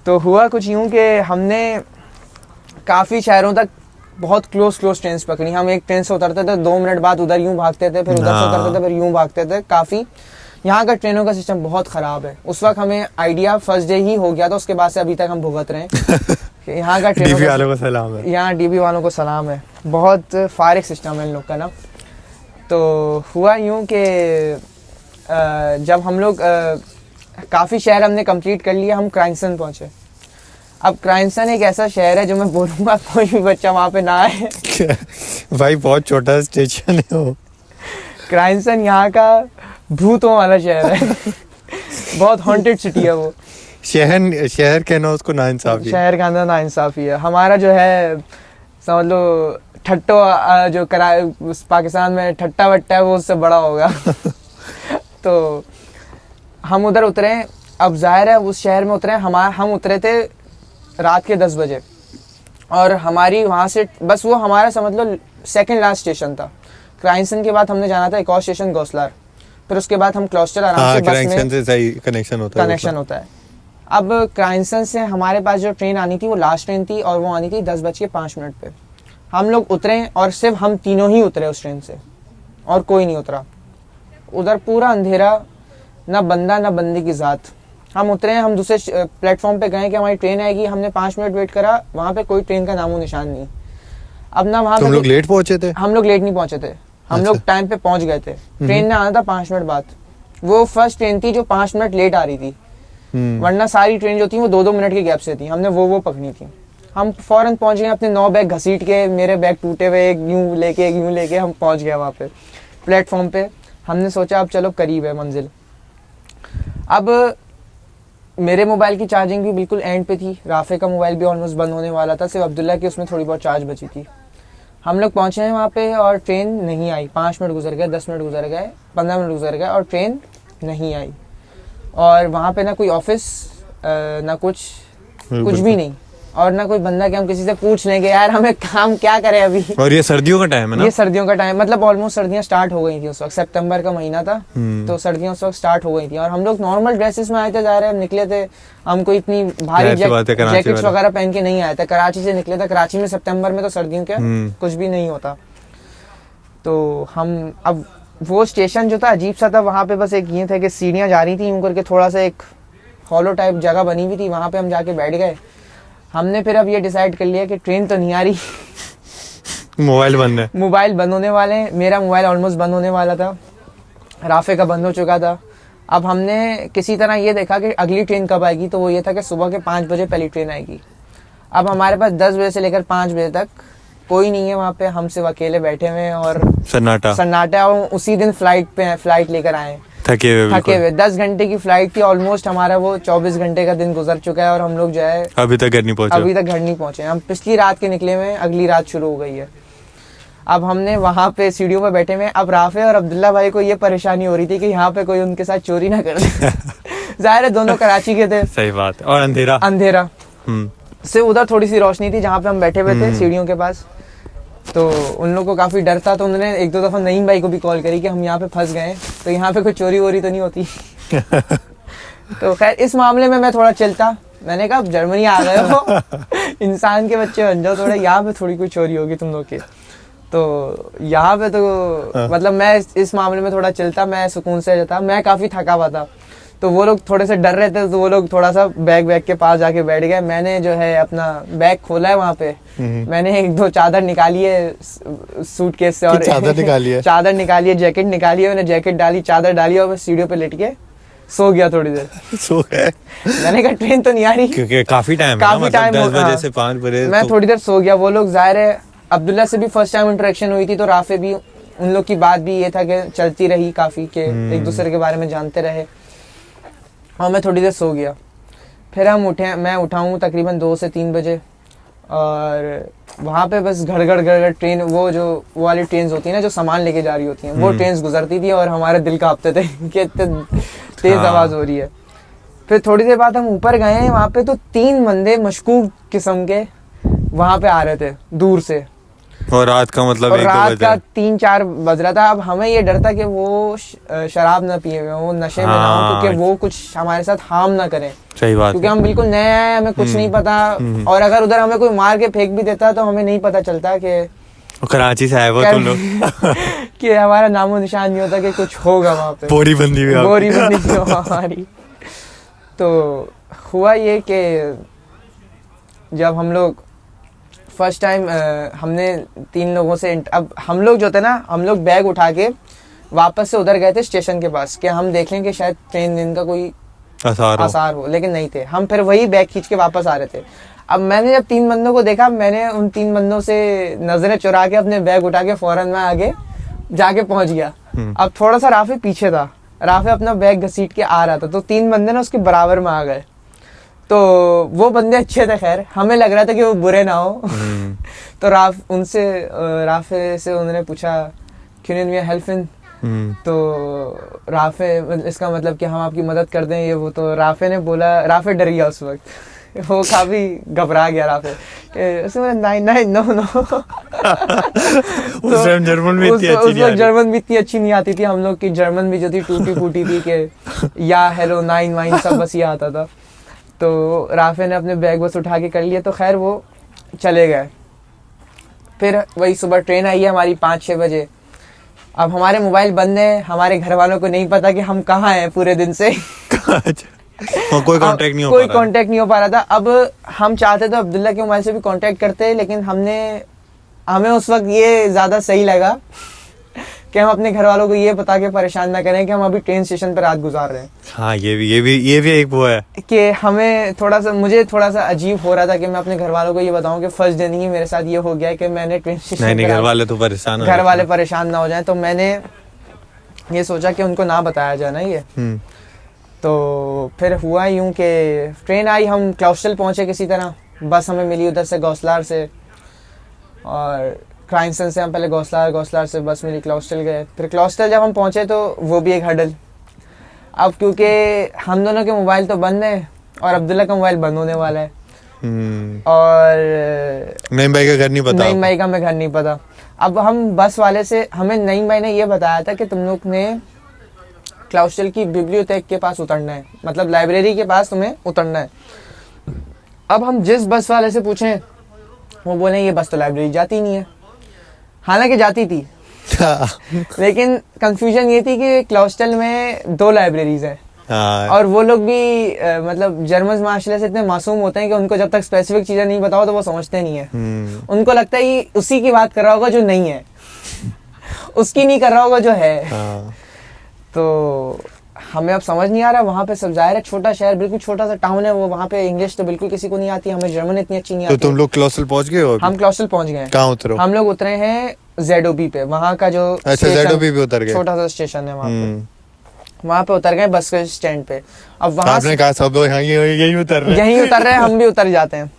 [SPEAKER 2] तो हुआ कुछ यूं कि हमने काफी शहरों तक बहुत क्लोज ट्रेन्स पकड़ी। हम एक ट्रेन से उतरते थे, 2 मिनट बाद उधर यूं भागते थे, फिर उधर से उतरते थे, फिर यूं भागते थे। काफी यहाँ का ट्रेनों का सिस्टम बहुत ख़राब है। उस वक्त हमें आइडिया फर्स्ट डे ही हो गया था, उसके बाद से अभी तक हम भुगत रहे हैं यहाँ का ट्रेनों
[SPEAKER 1] डीबी वालों को सलाम है।
[SPEAKER 2] यहाँ डीबी वालों को सलाम है, बहुत फारिग सिस्टम है इन लोग का ना। तो हुआ यूँ कि जब हम लोग काफ़ी शहर हमने कंप्लीट कर लिया, हम क्राइंसन पहुँचे। अब क्राइंसन एक ऐसा शहर है जो मैं बोलूँगा कोई भी बच्चा वहाँ पे ना आए
[SPEAKER 1] भाई बहुत छोटा स्टेशन है वो।
[SPEAKER 2] क्राइंसन यहाँ का भूतों वाला शहर है बहुत हॉन्टेड सिटी है वो।
[SPEAKER 1] शहर कहना उसको नाइंसाफी है।
[SPEAKER 2] शहर का अंदर नाइंसाफी है। हमारा जो है समझ लो ठट्टो जो पाकिस्तान में ठट्टा वट्टा है वो उससे बड़ा होगा तो हम उधर उतरे। अब जाहिर है उस शहर में उतरे, हम उतरे थे रात के 10 बजे और हमारी वहाँ से बस वो हमारा समझ लो सेकंड लास्ट स्टेशन था। क्राइंसन के बाद हमने जाना था एक और स्टेशन गौसलार, फिर उसके बाद हम क्लॉस्टर आराम से बस में
[SPEAKER 1] से सही कनेक्शन होता है।
[SPEAKER 2] अब क्राइंसन से हमारे पास जो ट्रेन आनी थी वो लास्ट ट्रेन थी और वो आनी थी 10:05 पे। हम लोग उतरे और सिर्फ हम तीनों ही उतरे उस ट्रेन से और कोई नहीं उतरा। उधर पूरा अंधेरा, ना बंदा ना बंदे की ज़ात। हम उतरे, हम दूसरे प्लेटफॉर्म पे गए कि हमारी ट्रेन आएगी। हमने 5 मिनट वेट करा, वहाँ पे कोई ट्रेन का नामो निशान नहीं। अब ना वहाँ
[SPEAKER 1] लोग लेट पहुंचे थे? हम
[SPEAKER 2] लोग लेट नहीं पहुंचे थे, हम लोग टाइम पे पहुंच गए थे। ट्रेन ने आना था 5 मिनट बाद। वो फर्स्ट ट्रेन थी जो 5 मिनट लेट आ रही थी, वरना सारी ट्रेन जो थी वो 2-2 मिनट के गैप से थी। हमने वो पकड़ी थी। हम फौरन पहुंच गए, अपने 9 बैग घसीट के, मेरे बैग टूटे हुए एक यूं लेके हम पहुंच गए वहाँ पे प्लेटफॉर्म पे। हमने सोचा अब चलो करीब है मंजिल। अब मेरे मोबाइल की चार्जिंग भी बिल्कुल एंड पे थी, राफे का मोबाइल भी ऑलमोस्ट बंद होने वाला था, सिर्फ अब्दुल्ला की उसमें थोड़ी बहुत चार्ज बची थी। हम लोग पहुँचे हैं वहाँ पे और ट्रेन नहीं आई। 5 मिनट गुजर गए, 10 मिनट गुजर गए, 15 मिनट गुजर गए और ट्रेन नहीं आई। और वहाँ पे ना कोई ऑफिस ना कुछ भी नहीं, और ना कोई बंदा कि हम किसी से पूछ लेंगे यार हमें काम क्या करें अभी।
[SPEAKER 1] और ये सर्दियों का टाइम है ना?
[SPEAKER 2] ये सर्दियों का टाइम, मतलब ऑलमोस्ट सर्दियाँ स्टार्ट हो गई थी उस वक्त। सितंबर का महीना था तो सर्दियाँ उस वक्त स्टार्ट हो गई थी और हम लोग नॉर्मल ड्रेसेस में आए थे, जा रहे हम निकले थे। हम कोई इतनी भारी जैकेट्स वगैरह पहन के नहीं आए थे, कराची से निकले थे। कराची में सितंबर में तो सर्दियों का कुछ भी नहीं होता। तो हम अब वो स्टेशन जो था अजीब सा था, वहाँ पे बस एक ये था कि सीढ़ियाँ जा रही थी यूँ करके, थोड़ा सा एक हॉलो टाइप जगह बनी हुई थी, वहाँ पे हम जाके बैठ गए। हमने फिर अब ये डिसाइड कर लिया कि ट्रेन तो नहीं आ रही, मोबाइल बंद होने वाले हैं। मेरा मोबाइल ऑलमोस्ट बंद होने वाला था, राफे का बंद हो चुका था। अब हमने किसी तरह ये देखा कि अगली ट्रेन कब आएगी, तो वो ये था कि सुबह के 5 बजे पहली ट्रेन आएगी। अब हमारे पास 10 बजे से लेकर 5 बजे तक कोई नहीं है वहाँ पे, हम सिर्फ अकेले बैठे हुए हैं और सन्नाटा। और उसी दिन फ्लाइट लेकर आए थके हुए। 10 घंटे की फ्लाइट थी ऑलमोस्ट, हमारा वो 24 घंटे का दिन गुजर चुका है और हम लोग जो है
[SPEAKER 1] अभी तक घर नहीं पहुंचे।
[SPEAKER 2] हम पिछली रात के निकले हुए, अगली रात शुरू हो गई है। अब हमने वहाँ पे सीढ़ियों पे बैठे हुए। अब राफे और अब्दुल्ला भाई को ये परेशानी हो रही थी कि यहाँ पे कोई उनके साथ चोरी ना कर दे जाहिर है दोनों कराची के थे।
[SPEAKER 1] सही बात। और अंधेरा
[SPEAKER 2] से उधर थोड़ी सी रोशनी थी जहाँ पे हम बैठे हुए थे सीढ़ियों के पास। तो उन लोगों को काफ़ी डर था, तो उन्होंने एक दो दफ़ा नईम भाई को भी कॉल करी कि हम यहाँ पे फंस गए, तो यहाँ पे कोई चोरी वोरी तो नहीं होती। तो खैर इस मामले में मैं थोड़ा चिल्ता, मैंने कहा जर्मनी आ गए हो, इंसान के बच्चे बन जाओ थोड़ा, यहाँ पे थोड़ी कोई चोरी होगी तुम लोग की। तो यहाँ पे तो मतलब मैं इस मामले में थोड़ा चिल्ता, मैं सुकून से रहता, मैं काफ़ी थका हुआ था। तो वो लोग थोड़े से डर रहे थे, तो वो लोग थोड़ा सा बैग के पास जाके बैठ गए। मैंने जो है अपना बैग खोला है वहाँ पे, मैंने एक दो चादर निकाली है सूटकेस से, और
[SPEAKER 1] चादर निकाली है,
[SPEAKER 2] चादर निकाली है, जैकेट निकाली है, मैंने जैकेट डाली, चादर डाली, और मैं सीढ़ियों पे लेट के सो गया थोड़ी देर।
[SPEAKER 1] सो गए? मैंने
[SPEAKER 2] कहा ट्रेन तो नहीं आ रही,
[SPEAKER 1] क्योंकि काफी टाइम,
[SPEAKER 2] 10
[SPEAKER 1] बजे से 5 बजे।
[SPEAKER 2] मैं थोड़ी देर सो गया। वो लोग जाहिर है, अब्दुल्ला से भी फर्स्ट टाइम इंटरेक्शन हुई थी, तो राफे भी, उन लोग की बात भी ये था कि चलती रही काफ़ी, के एक दूसरे के बारे में जानते रहे, और मैं थोड़ी देर सो गया। फिर हम उठे, मैं उठा हूँ तकरीबन 2 से 3 बजे, और वहाँ पे बस घड़ ट्रेन, वो वाली ट्रेन होती है ना जो सामान लेके जा रही होती हैं, वो ट्रेन गुजरती थी, और हमारे दिल कांपते थे कि इतने तेज आवाज़ हो रही है। फिर थोड़ी देर बाद हम ऊपर गए, वहाँ पे तो 3 बंदे मशकूक किस्म के वहाँ पे आ रहे थे दूर से,
[SPEAKER 1] और रात का मतलब
[SPEAKER 2] और रात का 3-4 बज रहा था। अब हमें ये डर था कि वो शराब ना पिए हुए, वो नशे में ना हो, क्योंकि वो कुछ हमारे साथ हार्म ना करें।
[SPEAKER 1] सही बात,
[SPEAKER 2] क्योंकि हम बिल्कुल नए आए, हमें कुछ नहीं पता, और अगर उधर हमें कोई मार के फेंक भी देता तो हमें नहीं पता चलता कि
[SPEAKER 1] कराची से आए वो तुम लोग,
[SPEAKER 2] कि हमारा नामो निशान नहीं होता कि कुछ होगा वहाँ पे,
[SPEAKER 1] बोरी बंदी भी
[SPEAKER 2] हमारी। तो हुआ ये कि जब हम लोग फर्स्ट टाइम हमने 3 लोगों से, अब हम लोग जो थे ना, हम लोग बैग उठा के वापस से उधर गए थे स्टेशन के पास कि हम देख लें कि शायद ट्रेन का कोई आसार हो, लेकिन नहीं थे। हम फिर वही बैग खींच के वापस आ रहे थे। अब मैंने जब 3 बंदों को देखा, मैंने उन 3 बंदों से नजरें चुरा के अपने बैग उठा के फौरन मैं आगे जाके पहुंच गया। अब थोड़ा सा राफे पीछे था, राफे अपना बैग घसीट के आ रहा था, तो 3 बंदे ना उसके बराबर में आ गए। तो वो बंदे अच्छे थे, खैर हमें लग रहा था कि वो बुरे ना हो। तो राफे से उन्होंने पूछा कैन वी हेल्प इन, तो राफे, इसका मतलब कि हम आपकी मदद कर दें ये वो। तो राफे ने बोला, राफे डर गया उस वक्त, वो काफी घबरा गया राफे, उसने नहीं नो।
[SPEAKER 1] उस टाइम जर्मन भी
[SPEAKER 2] इतनी अच्छी नहीं आती थी, हम लोग की जर्मन भी जो थी टूटी फूटी थी कि या हेलो 9 वाइन सब बस ये आता था। तो राफे ने अपने बैग बस उठा के कर लिए, तो खैर वो चले गए। फिर वही सुबह ट्रेन आई है हमारी 5-6 बजे। अब हमारे मोबाइल बंद है, हमारे घर वालों को नहीं पता कि हम कहाँ हैं पूरे दिन से।
[SPEAKER 1] कोई कांटेक्ट नहीं हो
[SPEAKER 2] पा रहा था। अब हम चाहते तो अब्दुल्ला के मोबाइल से भी कांटेक्ट करते, लेकिन हमें उस वक्त ये ज़्यादा सही लगा कि हम अपने घर वालों को ये बता के परेशान ना करें कि हम अभी ट्रेन स्टेशन पर रात गुजार रहे हैं।
[SPEAKER 1] हाँ, ये भी एक वो है
[SPEAKER 2] कि मुझे थोड़ा सा अजीब हो रहा था कि मैं अपने घर वालों को ये बताऊं कि फर्स्ट दिन ही मेरे साथ ये हो गया कि मैंने ट्रेन स्टेशन
[SPEAKER 1] नहीं, घर वाले
[SPEAKER 2] परेशान ना हो जाएं। तो मैंने ये सोचा कि उनको ना बताया जाए ना ये। तो फिर हुआ यूं कि ट्रेन आई, हम क्लाउस्टल पहुंचे किसी तरह, बस हमें मिली उधर से गौसलार से, और क्राइंसन से हम पहले गौसलार से बस मिली, क्लाउस्टल गए। फिर क्लाउस्टल जब हम पहुंचे तो वो भी एक हडल। अब क्योंकि हम दोनों के मोबाइल तो बंद है और अब्दुल्ला का मोबाइल बंद होने वाला है, और
[SPEAKER 1] नईम भाई का घर नहीं पता।
[SPEAKER 2] अब हम बस वाले से, हमें नईम भाई ने ये बताया था कि तुम लोग ने क्लाउस्टल की बिब्लियोथेक के पास उतरना है, मतलब लाइब्रेरी के पास तुम्हें उतरना है। अब हम जिस बस वाले से पूछें, वो बोले ये बस तो लाइब्रेरी जाती नहीं है, हालांकि जाती थी। लेकिन कंफ्यूजन ये थी कि क्लाउस्टल में 2 लाइब्रेरीज हैं, और वो लोग भी मतलब जर्मन माशरे से इतने मासूम होते हैं कि उनको जब तक स्पेसिफिक चीजें नहीं बताओ तो वो समझते नहीं है। उनको लगता है कि उसी की बात कर रहा होगा जो नहीं है, उसकी नहीं कर रहा होगा जो है। तो हमें अब समझ नहीं आ रहा, वहाँ पे सब जाहिर है छोटा शहर, बिल्कुल छोटा सा टाउन है वो, वहाँ पे इंग्लिश तो बिल्कुल किसी को नहीं आती, हमें जर्मन इतनी अच्छी नहीं आती।
[SPEAKER 1] तो तुम लोग क्लाउस्टल पहुँच गए हो? हम
[SPEAKER 2] क्लाउस्टल पहुँच गए।
[SPEAKER 1] कहाँ उतरे? हम
[SPEAKER 2] लोग उतरे हैं ZOB पे, वहाँ का जो
[SPEAKER 1] ZOB पे उतर गए,
[SPEAKER 2] छोटा सा स्टेशन है वहाँ पे उतर गए बस के स्टैंड पे। अब वहाँ
[SPEAKER 1] आपने कहा सब लोग यही उतर रहे
[SPEAKER 2] हैं, हम भी उतर जाते हैं।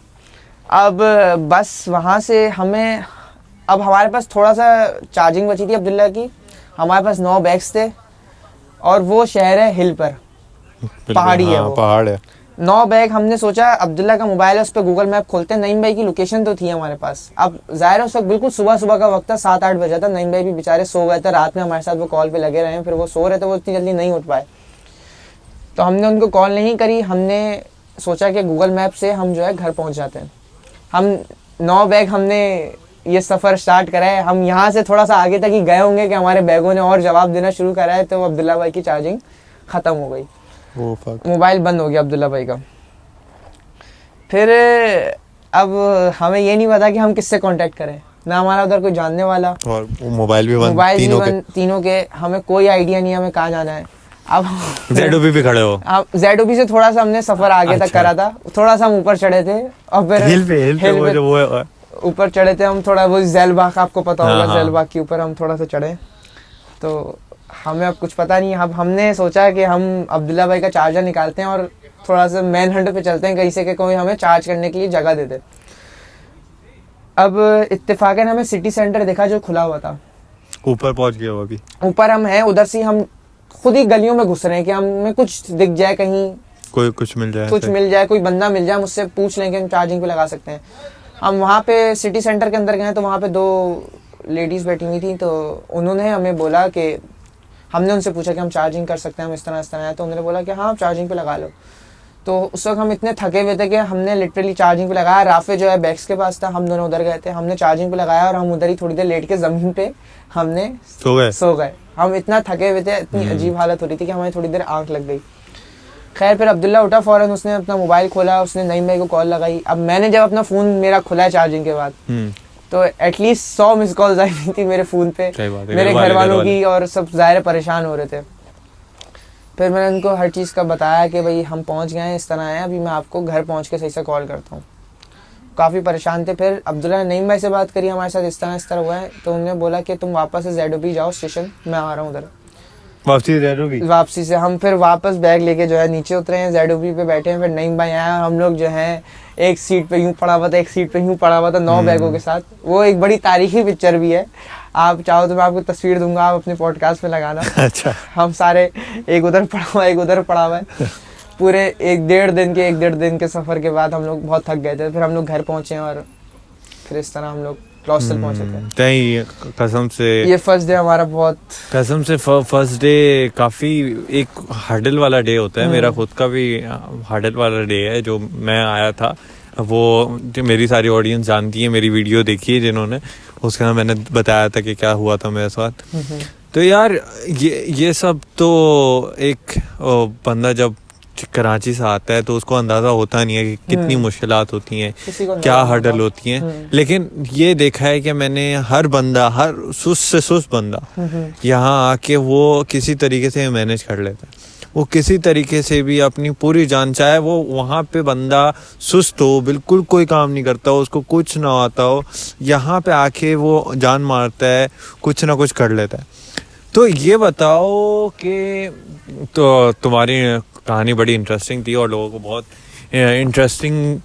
[SPEAKER 2] अब बस वहाँ से अब हमारे पास थोड़ा सा चार्जिंग बची थी अब्दुल्ला की, हमारे पास 9 बैग्स थे, और वो शहर है हिल पर, पहाड़ी है वो,
[SPEAKER 1] पहाड़ है।
[SPEAKER 2] 9 बैग हमने सोचा अब्दुल्ला का मोबाइल है, उस पर गूगल मैप खोलते हैं, नईम भाई की लोकेशन तो थी हमारे पास। अब जाहिर है उस वक्त बिल्कुल सुबह सुबह का वक्त था, 7-8 बजा था, नईम भाई भी बेचारे सो गए थे, रात में हमारे साथ वो कॉल पे लगे रहे, फिर वो सो रहे थे, वो इतनी जल्दी नहीं उठ पाए, तो हमने उनको कॉल नहीं करी। हमने सोचा कि गूगल मैप से हम जो है घर पहुँच जाते हैं। हम 9 बैग हमने ये सफ़र स्टार्ट करा है। हम यहाँ से थोड़ा सा आगे तक ही गए होंगे कि हमारे बैगों ने और जवाब देना शुरू करा है, तो अब्दुल्ला भाई की चार्जिंग ख़त्म हो गई, मोबाइल बंद हो गया अब्दुल्ला भाई का। फिर अब हमें ये नहीं पता कि हम किससे कांटेक्ट करें, ना हमारा उधर कोई जानने वाला,
[SPEAKER 1] और मोबाइल भी बंद,
[SPEAKER 2] तीनों के हमें कोई आइडिया नहीं है हमें कहाँ जाना है। अब
[SPEAKER 1] ZOP पे खड़े हो?
[SPEAKER 2] अब ZOP से थोड़ा सा हमने सफ़र आगे तक करा था, थोड़ा सा हम ऊपर चढ़े थे और फिर
[SPEAKER 1] हिल पे वो
[SPEAKER 2] ऊपर चढ़े थे हम थोड़ा, वो ज़ैलबाग आपको पता होगा, ज़ैलबाग के ऊपर हम थोड़ा सा चढ़े, तो हमें अब कुछ पता नहीं। अब हमने सोचा कि हम अब्दुल्ला भाई का चार्जर निकालते हैं और थोड़ा सा मैन हंट पे चलते हैं कहीं से कि कोई हमें चार्ज करने के लिए जगह दे दे। अब इत्तेफाकन हमें सिटी सेंटर देखा जो खुला हुआ था,
[SPEAKER 1] ऊपर पहुंच गया अभी,
[SPEAKER 2] ऊपर हम हैं, उधर से हम खुद ही गलियों में घुस रहे हैं कि हमें कुछ दिख जाए, कहीं कोई कुछ मिल जाए, कोई बंदा मिल जाए, मुझसे पूछ लें कि हम चार्जिंग पे लगा सकते हैं। हम वहाँ पे सिटी सेंटर के अंदर गए तो वहाँ पे 2 लेडीज़ बैठी हुई थी, तो उन्होंने हमें बोला कि, हमने उनसे पूछा कि हम चार्जिंग कर सकते हैं, हम इस तरह है, तो उन्होंने बोला कि हाँ आप चार्जिंग पे लगा लो। तो उस वक्त हम इतने थके हुए थे कि हमने लिटरली चार्जिंग पे लगाया। राफे जो है बैग्स के पास था, हम दोनों उधर गए थे, हमने चार्जिंग पे लगाया और हम उधर ही थोड़ी देर लेट के ज़मीन पे हमने सो गए। हम इतना थके हुए थे, इतनी अजीब हालत हो रही थी कि हमें थोड़ी देर आँख लग गई। खैर फिर अब्दुल्ला उठा, फ़ौरन उसने अपना मोबाइल खोला, उसने नईम भाई को कॉल लगाई। अब मैंने जब अपना फ़ोन मेरा खुला है चार्जिंग के बाद, तो एटलीस्ट 100 मिस कॉल्स आई हुई थी मेरे फ़ोन पे, मेरे घर वालों की, और सब ज़ाहिर परेशान हो रहे थे। फिर मैंने उनको हर चीज़ का बताया कि भाई हम पहुंच गए हैं, इस तरह है, अभी मैं आपको घर पहुंच के सही से कॉल करता हूं। काफ़ी परेशान थे। फिर अब्दुल्ला ने नईम भाई से बात करी, हमारे साथ इस तरह हुआ है, तो उन्होंने बोला कि तुम वापस से ZOP जाओ स्टेशन, मैं आ रहा हूँ उधर। वापसी से हम फिर वापस बैग लेके जो है नीचे उतरे हैं, ZOP पे बैठे हैं। फिर नईम भाई आया, हम लोग जो है एक सीट पे यूँ पड़ा हुआ था, एक सीट पे यूँ पड़ा हुआ था, 9 बैगों के साथ। वो एक बड़ी तारीखी पिक्चर भी है, आप चाहो तो मैं आपको तस्वीर दूंगा, आप अपने पॉडकास्ट में लगाना।
[SPEAKER 1] अच्छा।
[SPEAKER 2] हम सारे, एक उधर पड़ा हुआ है, एक उधर पड़ा हुआ है, पूरे 1.5 दिन के सफ़र के बाद हम लोग बहुत थक गए थे। फिर हम लोग घर पहुँचे और फिर इस तरह हम लोग हॉस्टल पहुँचे थे।
[SPEAKER 1] कसम से
[SPEAKER 2] ये फर्स्ट डे हमारा बहुत,
[SPEAKER 1] कसम से फर्स्ट डे काफ़ी एक हर्डल वाला डे होता है। मेरा खुद का भी हर्डल वाला डे है जो मैं आया था। वो जो मेरी सारी ऑडियंस जानती है, मेरी वीडियो देखी है जिन्होंने, उसके अंदर मैंने बताया था कि क्या हुआ था मेरे साथ। तो यार ये सब तो एक बंदा जब कराची से आता है तो उसको अंदाज़ा होता नहीं है कि कितनी मुश्किलात होती हैं, क्या हर्डल होती हैं। लेकिन ये देखा है कि मैंने हर बंदा, हर सुस्त से सुस्त बंदा यहाँ आके वो किसी तरीके से मैनेज कर लेता है। वो किसी तरीके से भी अपनी पूरी जान, चाहे वो वहाँ पे बंदा सुस्त हो, बिल्कुल कोई काम नहीं करता हो, उसको कुछ ना आता हो, यहाँ पे आके वो जान मारता है, कुछ ना कुछ कर लेता है। तो ये बताओ कि तो तुम्हारी कहानी बड़ी इंटरेस्टिंग थी और लोगों को बहुत इंटरेस्टिंग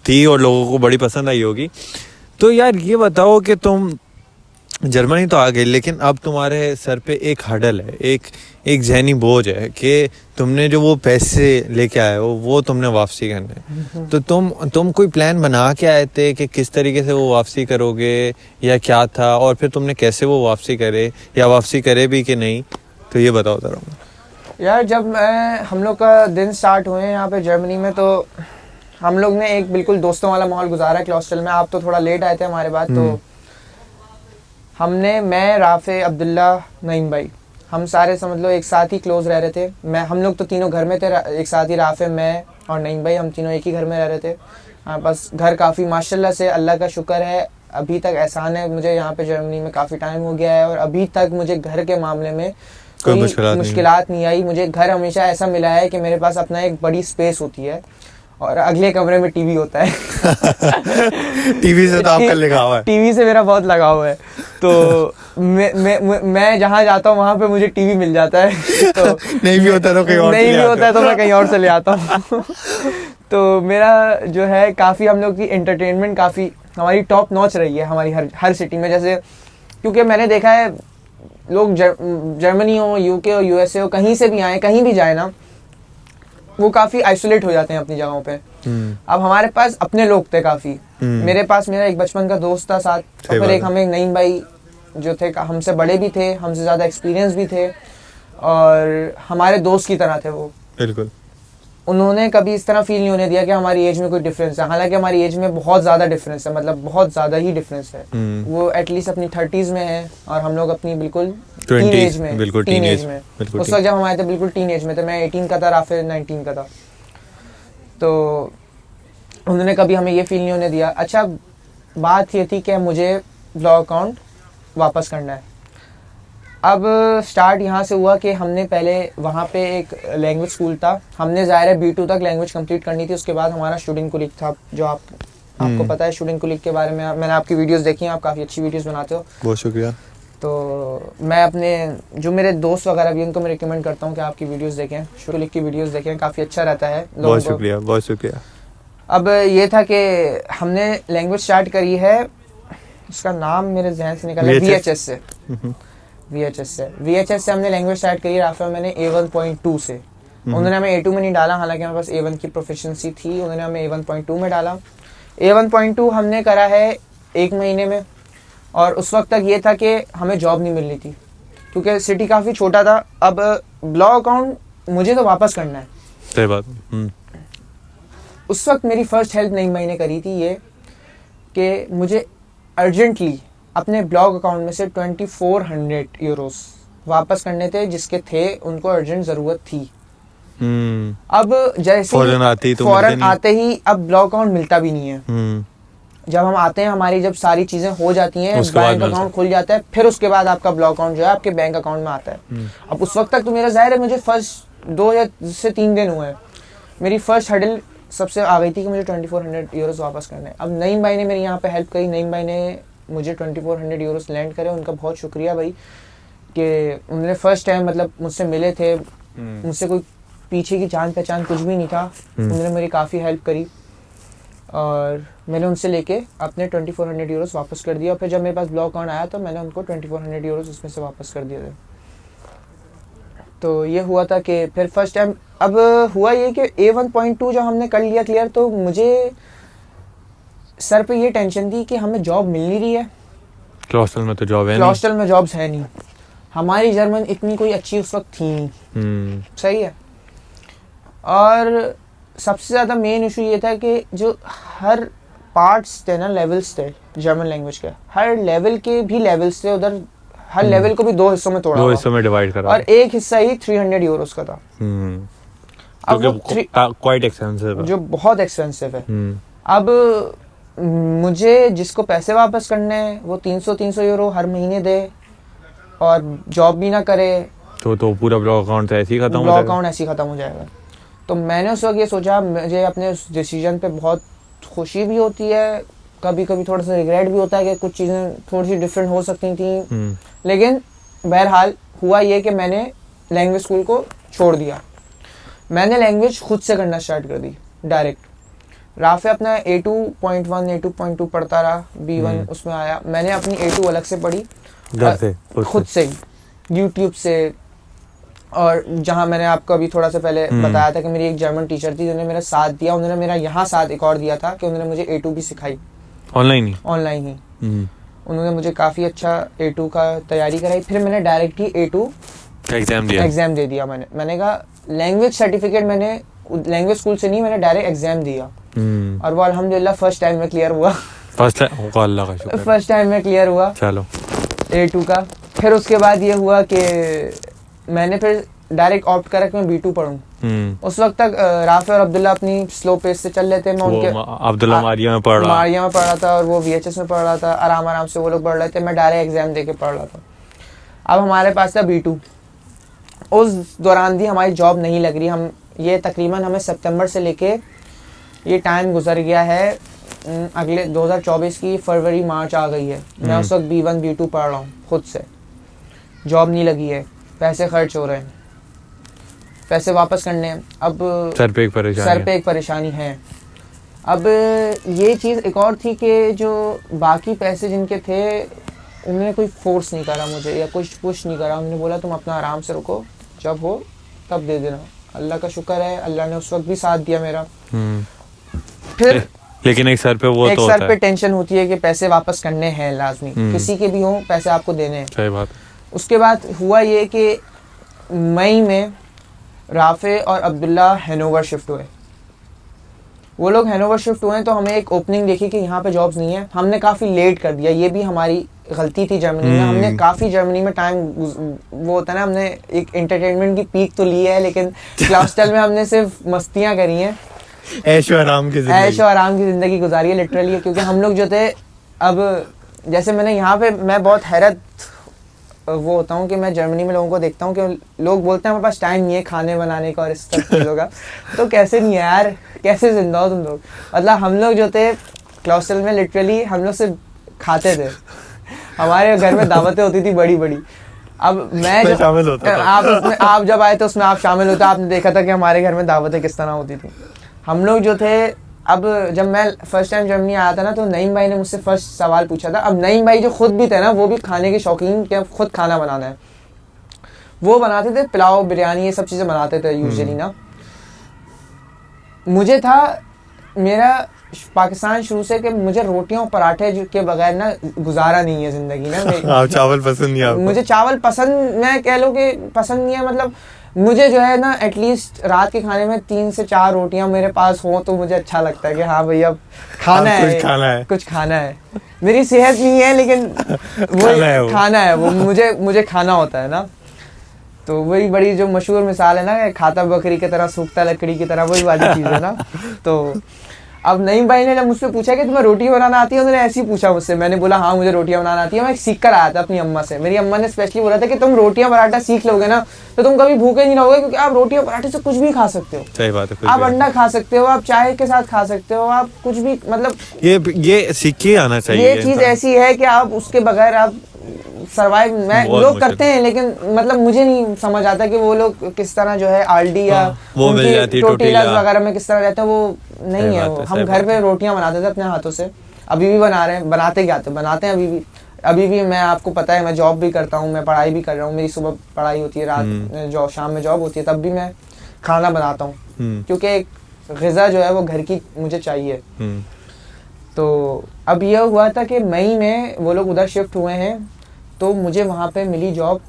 [SPEAKER 1] थी और लोगों को बड़ी पसंद आई होगी। तो यार ये बताओ कि तुम जर्मनी तो आ गई, लेकिन अब तुम्हारे सर पे एक हर्डल है, एक ज़हनी बोझ है कि तुमने जो वो पैसे लेके आए हो वो तुमने वापसी करने है। तो तुम कोई प्लान बना के आए थे कि किस तरीके से वो वापसी करोगे या क्या था, और फिर तुमने कैसे वो वापसी करे या वापसी करे भी कि नहीं, तो ये बताओ जरा।
[SPEAKER 2] यार जब हम लोग का दिन स्टार्ट हुए यहाँ पे जर्मनी में, तो हम लोग ने एक बिल्कुल दोस्तों वाला माहौल गुजारा है हॉस्टल में। आप तो थोड़ा लेट आए थे हमारे बाद, तो हमने, मैं, राफे, अब्दुल्ला, नईम भाई, हम सारे समझ लो एक साथ ही क्लोज रह रहे थे। हम लोग तो तीनों घर में थे एक साथ ही, राफे, मैं और नईम भाई, हम तीनों एक ही घर में रह रहे थे। बस घर काफ़ी माशाल्लाह से, अल्लाह का शुक्र है, अभी तक एहसान है मुझे, यहाँ पे जर्मनी में काफ़ी टाइम हो गया है और अभी तक मुझे घर के मामले में कोई मुश्किलात नहीं आई। मुझे घर हमेशा ऐसा मिला है कि मेरे पास अपना एक बड़ी स्पेस होती है और अगले कमरे में टीवी होता है।
[SPEAKER 1] टीवी से तो आपका लगाव है?
[SPEAKER 2] टीवी से मेरा बहुत लगाव है, तो मैं जहाँ जाता हूँ वहाँ पे मुझे टीवी मिल जाता है। तो
[SPEAKER 1] नहीं भी होता तो कहीं और,
[SPEAKER 2] नहीं भी होता है तो मैं कहीं और से ले आता हूँ। तो मेरा जो है काफ़ी, हम लोग की एंटरटेनमेंट काफ़ी हमारी टॉप नॉच रही है हमारी हर सिटी में। जैसे क्योंकि मैंने देखा है लोग जर्मनी हो, UK हो, USA हो, कहीं से भी आए, कहीं भी जाए ना, वो काफ़ी आइसोलेट हो जाते हैं अपनी जगहों पे। अब हमारे पास अपने लोग थे काफ़ी। मेरे पास मेरा एक बचपन का दोस्त था साथ, और फिर एक हमें नईम भाई जो थे, हमसे बड़े भी थे, हमसे ज़्यादा एक्सपीरियंस भी थे, और हमारे दोस्त की तरह थे वो।
[SPEAKER 1] बिल्कुल।
[SPEAKER 2] उन्होंने कभी इस तरह फील नहीं होने दिया कि हमारी एज में कोई डिफरेंस है। हालांकि हमारी एज में बहुत ज़्यादा डिफरेंस है, मतलब बहुत ज़्यादा ही डिफरेंस है। वो एटलीस्ट अपनी 30s में है और हम लोग अपनी बिल्कुल टीन एज में,
[SPEAKER 1] बिल्कुल
[SPEAKER 2] टीन एज में। उस वक्त जब हम आए थे बिल्कुल टीन एज में थे। मैं 18 का था, राफेल 19 का था। तो उन्होंने कभी हमें ये फील नहीं होने दिया। अच्छा, बात ये थी कि मुझे ब्लॉग अकाउंट वापस करना है। अब स्टार्ट यहाँ से हुआ कि हमने पहले वहाँ पे एक लैंग्वेज स्कूल था, हमने ज़ाहिर है B2 तक लैंग्वेज कंप्लीट करनी थी। उसके बाद हमारा स्टूडेंट कुलीग था, जो आपको पता है स्टूडेंट कुलीग के बारे में। मैंने आपकी वीडियोस देखी हैं, आप काफ़ी अच्छी वीडियोस बनाते हो,
[SPEAKER 1] बहुत शुक्रिया।
[SPEAKER 2] तो मैं अपने जो मेरे दोस्त वगैरह भी उनको मैं रिकमेंड करता हूँ कि आपकी वीडियोस देखें, स्टूडेंट कुलीग की वीडियोस देखें, काफ़ी अच्छा रहता है।
[SPEAKER 1] बहुत शुक्रिया, बहुत शुक्रिया। अब
[SPEAKER 2] ये था कि हमने लैंग्वेज स्टार्ट करी है, उसका नाम मेरे जहन से निकला, VHS से। VHS से हमने लैंग्वेज स्टार्ट करी। राफेल मैंने A1.2 से। उन्होंने हमें A2 में नहीं डाला, हालांकि हमारे पास A1 की प्रोफिशिएंसी थी। उन्होंने हमें A1.2 में डाला। A1.2 हमने करा है 1 महीने में, और उस वक्त तक ये था कि हमें जॉब नहीं मिल रही थी क्योंकि सिटी काफ़ी छोटा था। अब ब्लॉग अकाउंट मुझे तो वापस करना है।
[SPEAKER 1] सही बात।
[SPEAKER 2] उस वक्त मेरी फर्स्ट हेल्प नहीं मैंने करी थी ये कि मुझे अर्जेंटली अपने ब्लॉग अकाउंट में से 2400 यूरोस वापस करने थे, जिसके थे उनको अर्जेंट ज़रूरत थी। अब जैसे फौरन आते ही अब ब्लॉग अकाउंट मिलता भी नहीं है। जब हम आते हैं, हमारी जब सारी चीज़ें हो जाती हैं, बैंक अकाउंट खुल जाता है, फिर उसके बाद आपका ब्लॉग अकाउंट जो है आपके बैंक अकाउंट में आता है। अब उस वक्त तक तो मेरा ज़ाहिर है मुझे फर्स्ट 2 या से 3 दिन हुए हैं, मेरी फर्स्ट हडल सबसे आ गई थी कि मुझे 2400 यूरोस वापस करने हैं। अब नईम भाई ने मेरी यहाँ पे हेल्प करी। नईम भाई ने मुझे 2400 यूरोस लैंड करे। उनका बहुत शुक्रिया भाई कि उन्होंने फर्स्ट टाइम मतलब मुझसे मिले थे, मुझसे कोई पीछे की जान पहचान कुछ भी नहीं था। उन्होंने मेरी काफ़ी हेल्प करी और मैंने उनसे लेके अपने 2400 यूरोस वापस कर दिया। फिर जब मेरे पास ब्लॉग अकाउंट आया तो मैंने उनको 2400 यूरोस उसमें से वापस कर दिए थे। तो ये हुआ था कि फिर फर्स्ट टाइम अब हुआ ये कि A1.2 जब हमने कर लिया क्लियर, तो मुझे सर पे ये टेंशन थी कि हमें जॉब मिल नहीं रही है।
[SPEAKER 1] हॉस्टल में तो जॉब है नहीं,
[SPEAKER 2] हॉस्टल में जॉब्स है नहीं। हमारी जर्मन इतनी कोई अच्छी उस वक्त थी नहीं। सही है। और सबसे ज़्यादा मेन इशू ये था कि जो हर पार्ट्स थे ना, लेवल्स थे जर्मन लैंग्वेज के, हर लेवल के भी लेवल्स थे उधर। हर लेवल को भी 2 हिस्सों में तोड़ा, 2
[SPEAKER 1] हिस्सों में डिवाइड करा, और
[SPEAKER 2] एक हिस्सा ही 300 यूरोस का था।
[SPEAKER 1] अब क्वाइट एक्सपेंसिव है,
[SPEAKER 2] जो बहुत एक्सपेंसिव है। अब मुझे जिसको पैसे वापस करने हैं वो 300 यूरो हर महीने दे और जॉब भी ना करे,
[SPEAKER 1] तो पूरा ब्लॉग अकाउंट ऐसे ही खत्म हो जाएगा।
[SPEAKER 2] ब्लॉग अकाउंट ऐसे ही खत्म हो जाएगा। तो मैंने उस वक्त ये सोचा, मुझे अपने उस डिसीजन पे बहुत खुशी भी होती है, कभी कभी थोड़ा सा रिग्रेट भी होता है कि कुछ चीज़ें थोड़ी सी डिफरेंट हो सकती थी। लेकिन बहरहाल हुआ ये कि मैंने लैंग्वेज स्कूल को छोड़ दिया। मैंने लैंग्वेज खुद से करना स्टार्ट कर दी डायरेक्ट। राफे अपना A2.1 A2.2 पढ़ता रहा, B1 उसमें आया। मैंने अपनी A2 अलग से पढ़ी खुद से यूट्यूब से। और जहाँ मैंने आपको अभी थोड़ा सा पहले बताया था कि मेरी एक जर्मन टीचर थी जिन्होंने मेरा साथ दिया। उन्होंने मेरा यहाँ साथ एक और दिया था कि उन्होंने मुझे A2 भी सिखाई, ऑनलाइन ही। उन्होंने मुझे काफ़ी अच्छा A2 का तैयारी कराई। फिर मैंने डायरेक्ट ही A2 एग्ज़ाम दे दिया। मैंने कहा लैंग्वेज सर्टिफिकेट मैंने लैंग्वेज स्कूल से नहीं, मैंने डायरेक्ट एग्ज़ाम दिया और वो अल्हम्दुलिल्लाह फर्स्ट टाइम में क्लियर हुआ। फर्स्ट टाइम में क्लियर हुआ चलो A2 का। फिर उसके बाद ये हुआ कि मैंने फिर डायरेक्ट ऑप्ट करा कि मैं B2 पढ़ूं। उस वक्त तक राफे और अब्दुल्ला अपनी स्लो पेस से चल रहे थे। मैं उनके
[SPEAKER 1] अब्दुल्ला मारिया में पढ़
[SPEAKER 2] रहा था और वो VHS में पढ़ रहा था। आराम से वो लोग पढ़ रहे थे, मैं डायरेक्ट एग्जाम दे के पढ़ रहा था। अब हमारे पास था B2। उस दौरान भी हमारी जॉब नहीं लग रही। हम ये तकरीबन हमें सितंबर से लेके ये टाइम गुजर गया है, अगले 2024 की फरवरी मार्च आ गई है। मैं उस वक्त B1 B2 पढ़ रहा हूँ खुद से, जॉब नहीं लगी है, पैसे खर्च हो रहे हैं, पैसे वापस करने हैं। अब सर पे एक परेशानी है। अब ये चीज़ एक और थी कि जो बाकी पैसे जिनके थे उन्होंने कोई फोर्स नहीं करा मुझे या कुछ पुश नहीं करा। उन्होंने बोला तुम अपना आराम से रुको, जब हो तब दे देना। अल्लाह का शुक्र है, अल्लाह ने उस वक्त भी साथ दिया मेरा।
[SPEAKER 1] हम्म।
[SPEAKER 2] फिर
[SPEAKER 1] लेकिन एक सर पे वो
[SPEAKER 2] एक
[SPEAKER 1] तो
[SPEAKER 2] सर
[SPEAKER 1] होता
[SPEAKER 2] पे
[SPEAKER 1] है।
[SPEAKER 2] टेंशन होती है कि पैसे वापस करने हैं लाजमी, किसी के भी हों पैसे आपको देने हैं।
[SPEAKER 1] सही बात।
[SPEAKER 2] उसके बाद हुआ ये कि मई में राफे और अब्दुल्ला हैनोवर शिफ्ट हुए। वो लोग हैनोवर शिफ्ट हुए तो हमें एक ओपनिंग देखी कि यहाँ पे जॉब्स नहीं है। हमने काफ़ी लेट कर दिया, ये भी हमारी गलती थी जर्मनी में। हमने काफ़ी जर्मनी में टाइम, वो होता है ना, हमने एक एंटरटेनमेंट की पीक तो ली है, लेकिन क्लाउस्टल में हमने सिर्फ मस्तियाँ करी हैं,
[SPEAKER 1] ऐशो आराम की जिंदगी।
[SPEAKER 2] ऐशो आराम की ज़िंदगी गुजारी है लिटरली। क्योंकि हम लोग जो थे, अब जैसे मैंने यहाँ पे, मैं बहुत हैरत वो होता हूँ कि मैं जर्मनी में लोगों को देखता हूँ कि लोग बोलते हैं हमारे पास टाइम नहीं है खाने बनाने का और इस सब चीज़ों का। तो कैसे नहीं है यार, कैसे जिंदा हो तुम लोग। मतलब हम लोग जो थे क्लाउस्टल में लिटरली हम लोग सिर्फ खाते थे, हमारे घर में दावतें होती थी बड़ी बड़ी। अब मैं
[SPEAKER 1] शामिल होता था।
[SPEAKER 2] आप जब आए तो उसमें आप शामिल होते, आपने देखा था कि हमारे घर में दावतें किस तरह होती थी। हम लोग जो थे, अब जब मैं फर्स्ट टाइम जर्मनी आया था ना, तो नईम भाई ने मुझसे फर्स्ट सवाल पूछा था। अब नईम भाई जो खुद भी थे ना, वो भी खाने के शौकीन, क्या खुद खाना बनाना है। वो बनाते थे पुलाव, बिरयानी, ये सब चीज़ें बनाते थे यूजुअली ना। मुझे था, मेरा पाकिस्तान शुरू से कि मुझे रोटियां और पराठे के बगैर ना गुजारा नहीं है ज़िंदगी ना।
[SPEAKER 1] आप चावल पसंद नहीं आपको?
[SPEAKER 2] मुझे चावल पसंद, मैं कह लो कि पसंद नहीं है। मतलब मुझे जो है ना, एटलीस्ट रात के खाने में 3 से 4 रोटियां मेरे पास हों तो मुझे अच्छा लगता है कि हाँ भैया खाना है, कुछ खाना है। मेरी सेहत नहीं है लेकिन वो खाना है, वो मुझे खाना होता है ना। तो वही बड़ी जो मशहूर मिसाल है ना, खाता बकरी की तरह सूखता लकड़ी की तरह, वही वाली चीज़ है ना। तो अब नईम भाई ने जब मुझसे पूछा कि तुम्हें रोटी बनाना आती है, उन्होंने ऐसे ही पूछा मुझसे। मैंने बोला हाँ मुझे रोटियां बनाना आती है। मैं सीख कर आया था अपनी अम्मा से। मेरी अम्मा ने स्पेशली बोला था कि तुम रोटियां पराठा सीख लोगे ना तो तुम कभी भूखे नहीं रहोगे, क्योंकि आप रोटियां पराठे से कुछ भी खा सकते हो।
[SPEAKER 1] सही बात है।
[SPEAKER 2] आप अंडा खा सकते हो, आप चाय के साथ खा सकते हो, आप कुछ भी, मतलब
[SPEAKER 1] ये सीख के आना चाहिए।
[SPEAKER 2] ये चीज़ ऐसी है कि आप उसके बगैर आप सरवाइव, मैं लोग करते हैं लेकिन मतलब मुझे नहीं समझ आता कि वो लोग किस तरह जो है आल्डी या
[SPEAKER 1] वो मिल जाती है
[SPEAKER 2] टोटीलास वगैरह में किस तरह रहते हैं, वो नहीं है। वो हम घर पे रोटियां बनाते थे अपने हाथों से, अभी भी बना रहे हैं, बनाते हैं अभी भी। मैं, आपको पता है मैं जॉब भी करता हूँ, मैं पढ़ाई भी कर रहा हूँ, मेरी सुबह पढ़ाई होती है, रात शाम में जॉब होती है, तब भी मैं खाना बनाता हूँ क्योंकि एक ग़िज़ा जो है वो घर की मुझे चाहिए। तो अब यह हुआ था कि मई में वो लोग उधर शिफ्ट हुए हैं, तो मुझे वहाँ पे मिली जॉब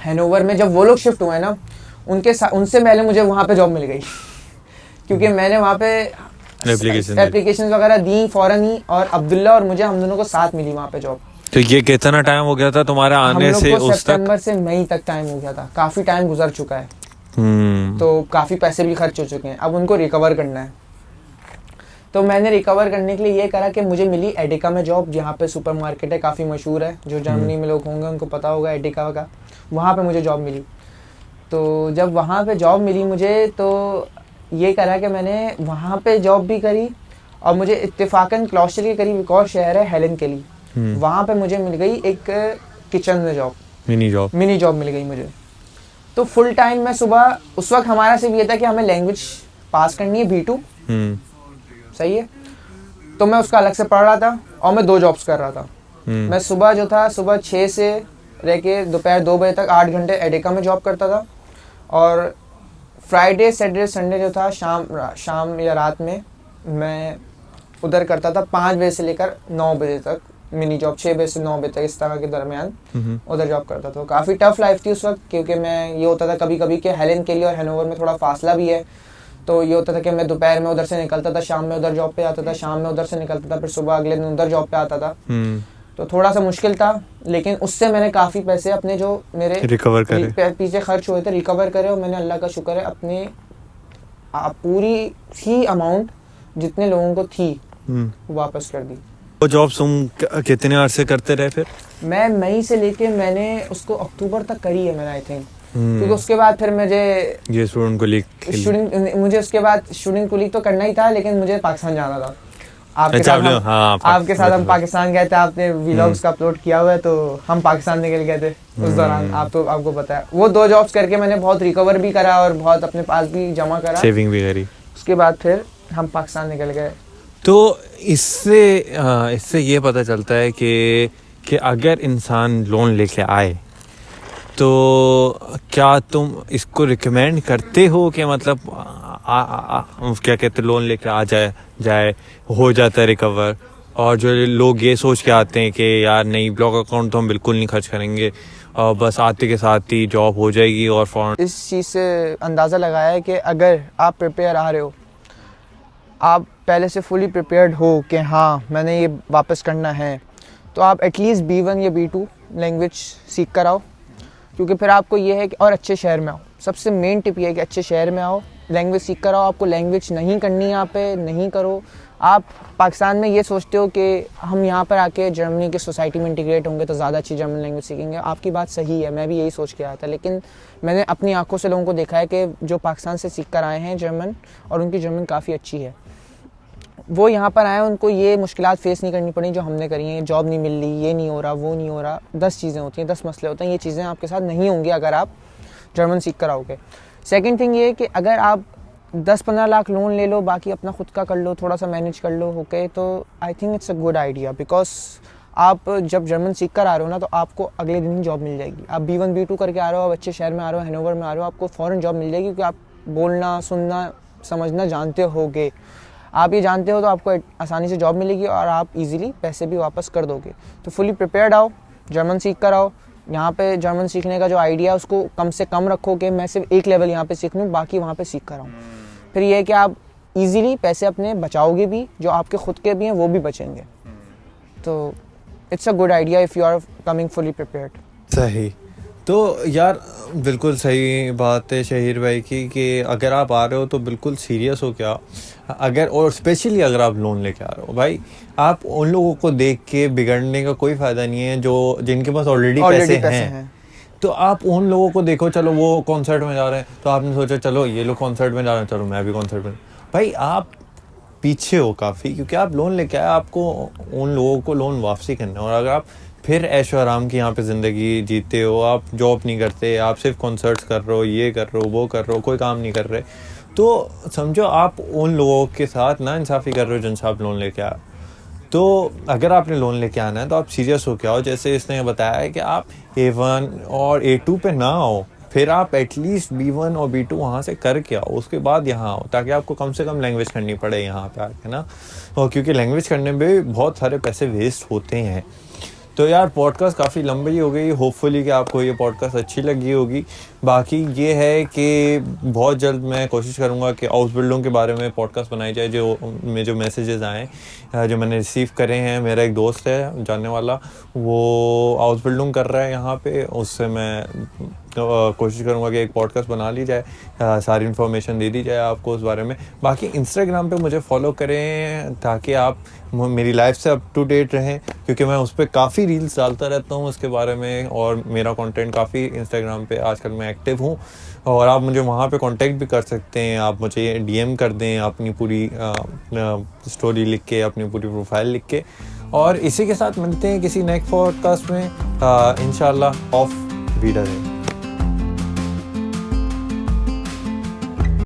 [SPEAKER 2] हैनोवर में। जब वो लोग शिफ्ट हुए ना, उनसे पहले मुझे वहाँ पे जॉब मिल गई क्योंकि मैंने वहाँ पे एप्लीकेशन वगैरह दी फ़ौरन ही, और अब्दुल्ला और मुझे, हम दोनों को साथ मिली वहाँ पे जॉब।
[SPEAKER 1] तो ये कितना टाइम हो गया था तुम्हारे आने से उस तक?
[SPEAKER 2] सितंबर से मई तक टाइम हो गया था, काफ़ी टाइम गुजर चुका है। तो काफ़ी पैसे भी खर्च हो चुके हैं, अब उनको रिकवर करना है। तो मैंने रिकवर करने के लिए ये करा कि मुझे मिली एडिका में जॉब, जहाँ पे सुपरमार्केट है, काफ़ी मशहूर है, जो जर्मनी में लोग होंगे उनको पता होगा एडिका का। वहाँ पे मुझे जॉब मिली। तो जब वहाँ पे जॉब मिली मुझे, तो ये करा कि मैंने वहाँ पे जॉब भी करी, और मुझे इत्तेफाकन क्लाउस्टल के करीब एक और शहर है हेलन के लिए, वहाँ पे मुझे मिल गई एक किचन में जॉब, मिनी जॉब मिल गई मुझे। तो फुल टाइम मैं सुबह, उस वक्त हमारा सिर्फ ये था कि हमें लैंग्वेज पास करनी है B2, सही है। तो मैं उसका अलग से पढ़ रहा था और मैं 2 जॉब्स कर रहा था। मैं सुबह जो था, सुबह 6 से रह के दोपहर 2 बजे तक 8 घंटे एडिका में जॉब करता था, और फ्राइडे सैटरडे संडे जो था शाम या रात में मैं उधर करता था 5 बजे से लेकर 9 बजे तक मिनी जॉब, 6 बजे से 9 बजे तक, इस तरह के दरमियान उधर जॉब करता था। काफ़ी टफ लाइफ थी उस वक्त, क्योंकि मैं, ये होता था कभी कभी कि हेलन के लिए और हैनोवर में थोड़ा फासला भी है, तो ये होता था कि मैं दोपहर में उधर से निकलता था, शाम में उधर जॉब पे आता था, शाम में उधर से निकलता था, फिर सुबह अगले दिन उधर जॉब पे आता था। तो थोड़ा सा मुश्किल था, लेकिन उससे मैंने काफ़ी पैसे अपने जो मेरे
[SPEAKER 1] रिकवर करे,
[SPEAKER 2] पीछे खर्च हुए थे, रिकवर करे, और मैंने अल्लाह का शुक्र है अपने पूरी ही अमाउंट जितने लोगों को थी वापस कर दी।
[SPEAKER 1] वो जॉब तुम कितने अरसे करते रहे फिर?
[SPEAKER 2] मैं मई से लेके मैंने उसको अक्टूबर तक करी है मैंने, आई थिंक, क्योंकि उसके बाद फिर मुझे
[SPEAKER 1] ये स्टूडेंट
[SPEAKER 2] कुलीग तो करना ही था, लेकिन मुझे पाकिस्तान जाना था। आपके साथ हम पाकिस्तान गए थे, आपने व्लॉग्स का अपलोड किया हुआ है, तो हम पाकिस्तान निकल गए थे उस दौरान, आपको पता है। वो 2 जॉब्स करके मैंने बहुत रिकवर भी करा और बहुत अपने पास भी जमा करा,
[SPEAKER 1] सेविंग भी करी।
[SPEAKER 2] उसके बाद फिर हम पाकिस्तान निकल गए।
[SPEAKER 1] तो इससे ये पता चलता है कि अगर इंसान लोन लेके आए तो क्या तुम इसको रिकमेंड करते हो कि मतलब क्या कहते लोन लेके आ जाए हो जाता है रिकवर, और जो लोग ये सोच के आते हैं कि यार नहीं ब्लॉक अकाउंट तो हम बिल्कुल नहीं खर्च करेंगे और बस आते के साथ ही जॉब हो जाएगी और फॉरन।
[SPEAKER 2] इस चीज़ से अंदाज़ा लगाया है कि अगर आप प्रिपेयर आ रहे हो, आप पहले से फुली प्रिपेयर्ड हो कि हाँ मैंने ये वापस करना है, तो आप एटलीस्ट B1 या B2 लैंग्वेज सीख कर आओ, क्योंकि फिर आपको ये है कि और अच्छे शहर में आओ। सबसे मेन टिप ये है कि अच्छे शहर में आओ, लैंग्वेज सीख कर आओ। आपको लैंग्वेज नहीं करनी यहाँ पे, नहीं करो। आप पाकिस्तान में ये सोचते हो कि हम यहाँ पर आके जर्मनी की सोसाइटी में इंटीग्रेट होंगे तो ज़्यादा अच्छी जर्मन लैंग्वेज सीखेंगे। आपकी बात सही है, मैं भी यही सोच के आया था, लेकिन मैंने अपनी आंखों से लोगों को देखा है कि जो पाकिस्तान से सीख कर आए हैं जर्मन, और उनकी जर्मन काफ़ी अच्छी है, वो यहाँ पर आए, उनको ये मुश्किलात फेस नहीं करनी पड़ी जो हमने करी हैं। जॉब नहीं मिल रही, ये नहीं हो रहा, वो नहीं हो रहा, 10 चीज़ें होती हैं, 10 मसले होते हैं। ये चीज़ें आपके साथ नहीं होंगी अगर आप जर्मन सीख कर आओगे। सेकेंड थिंग ये कि अगर आप 10-15 लाख लोन ले लो, बाकी अपना खुद का कर लो, थोड़ा सा मैनेज कर लो, ओके, तो I think it's a good idea. Because आप जब जर्मन सीख कर आ रहे हो ना, तो आपको अगले दिन ही जॉब मिल जाएगी। आप B1 B2 करके आ रहे हो, आप अच्छे शहर में आ रहे हो, हैनोवर में आ रहे हो, आपको फ़ौरन जॉब मिल जाएगी, क्योंकि आप बोलना, सुनना, समझना जानते होगे। आप ये जानते हो तो आपको आसानी से जॉब मिलेगी और आप इजीली पैसे भी वापस कर दोगे। तो फुली प्रिपेयर्ड आओ, जर्मन सीख कर आओ। यहाँ पे जर्मन सीखने का जो आइडिया है उसको कम से कम रखो कि मैं सिर्फ एक लेवल यहाँ पे सीख लूँ, बाकी वहाँ पे सीख कर आऊँ। फिर ये है कि आप इजीली पैसे अपने बचाओगे भी, जो आपके खुद के भी हैं वो भी बचेंगे। तो it's a good idea if you are coming fully prepared.
[SPEAKER 1] सही। तो यार बिल्कुल सही बात है शहीर भाई की कि अगर आप आ रहे हो तो बिल्कुल सीरियस हो क्या, अगर और स्पेशली अगर आप लोन लेके आ रहे हो भाई, आप उन लोगों को देख के बिगड़ने का कोई फ़ायदा नहीं है जो जिनके पास ऑलरेडी पैसे हैं। तो आप उन लोगों को देखो, चलो वो कॉन्सर्ट में जा रहे हैं तो आपने सोचा चलो ये लोग कॉन्सर्ट में जा रहे हैं, चलो मैं भी कॉन्सर्ट में। भाई आप पीछे हो काफ़ी, क्योंकि आप लोन लेके आए, आपको उन लोगों को लोन वापसी करना है। और अगर आप फिर ऐशो आराम की यहाँ पे ज़िंदगी जीते हो, आप जॉब नहीं करते, आप सिर्फ कॉन्सर्ट्स कर रहे हो, ये कर रहे हो, वो कर रहे हो, कोई काम नहीं कर रहे, तो समझो आप उन लोगों के साथ ना इंसाफ़ी कर रहे हो जिनसे आप लोन लेके आए। तो अगर आपने लोन लेके आना है तो आप सीरियस हो के आओ। जैसे इसने बताया है कि आप A1 और A2 पे ना आओ, फिर आप एटलीस्ट B1 और B2 वहाँ से करके आओ, उसके बाद यहाँ आओ, ताकि आपको कम से कम लैंग्वेज करनी पड़े यहाँ पे आके ना। और क्योंकि लैंग्वेज करने में बहुत सारे पैसे वेस्ट होते हैं। तो यार पॉडकास्ट काफ़ी लंबी हो गई, होपफुली कि आपको ये पॉडकास्ट अच्छी लगी होगी। बाकी ये है कि बहुत जल्द मैं कोशिश करूँगा कि हाउस बिल्डिंग के बारे में पॉडकास्ट बनाई जाए। जो मैसेजेस आए, जो मैंने रिसीव करे हैं, मेरा एक दोस्त है जानने वाला, वो हाउस बिल्डिंग कर रहा है यहाँ पे, उससे मैं कोशिश करूँगा कि एक पॉडकास्ट बना ली जाए, सारी इन्फॉर्मेशन दे दी जाए आपको उस बारे में। बाकी इंस्टाग्राम पे मुझे फॉलो करें ताकि आप मेरी लाइफ से अप टू डेट रहें, क्योंकि मैं उस पर काफ़ी रील्स डालता रहता हूँ उसके बारे में, और मेरा कंटेंट काफ़ी इंस्टाग्राम पे आजकल मैं एक्टिव हूँ। और आप मुझे वहाँ पे कांटेक्ट भी कर सकते हैं, आप मुझे DM कर दें अपनी पूरी स्टोरी लिख के, अपनी पूरी प्रोफाइल लिख के। और इसी के साथ मिलते हैं किसी नेक्स्ट पॉडकास्ट में, इंशाल्लाह। Of video.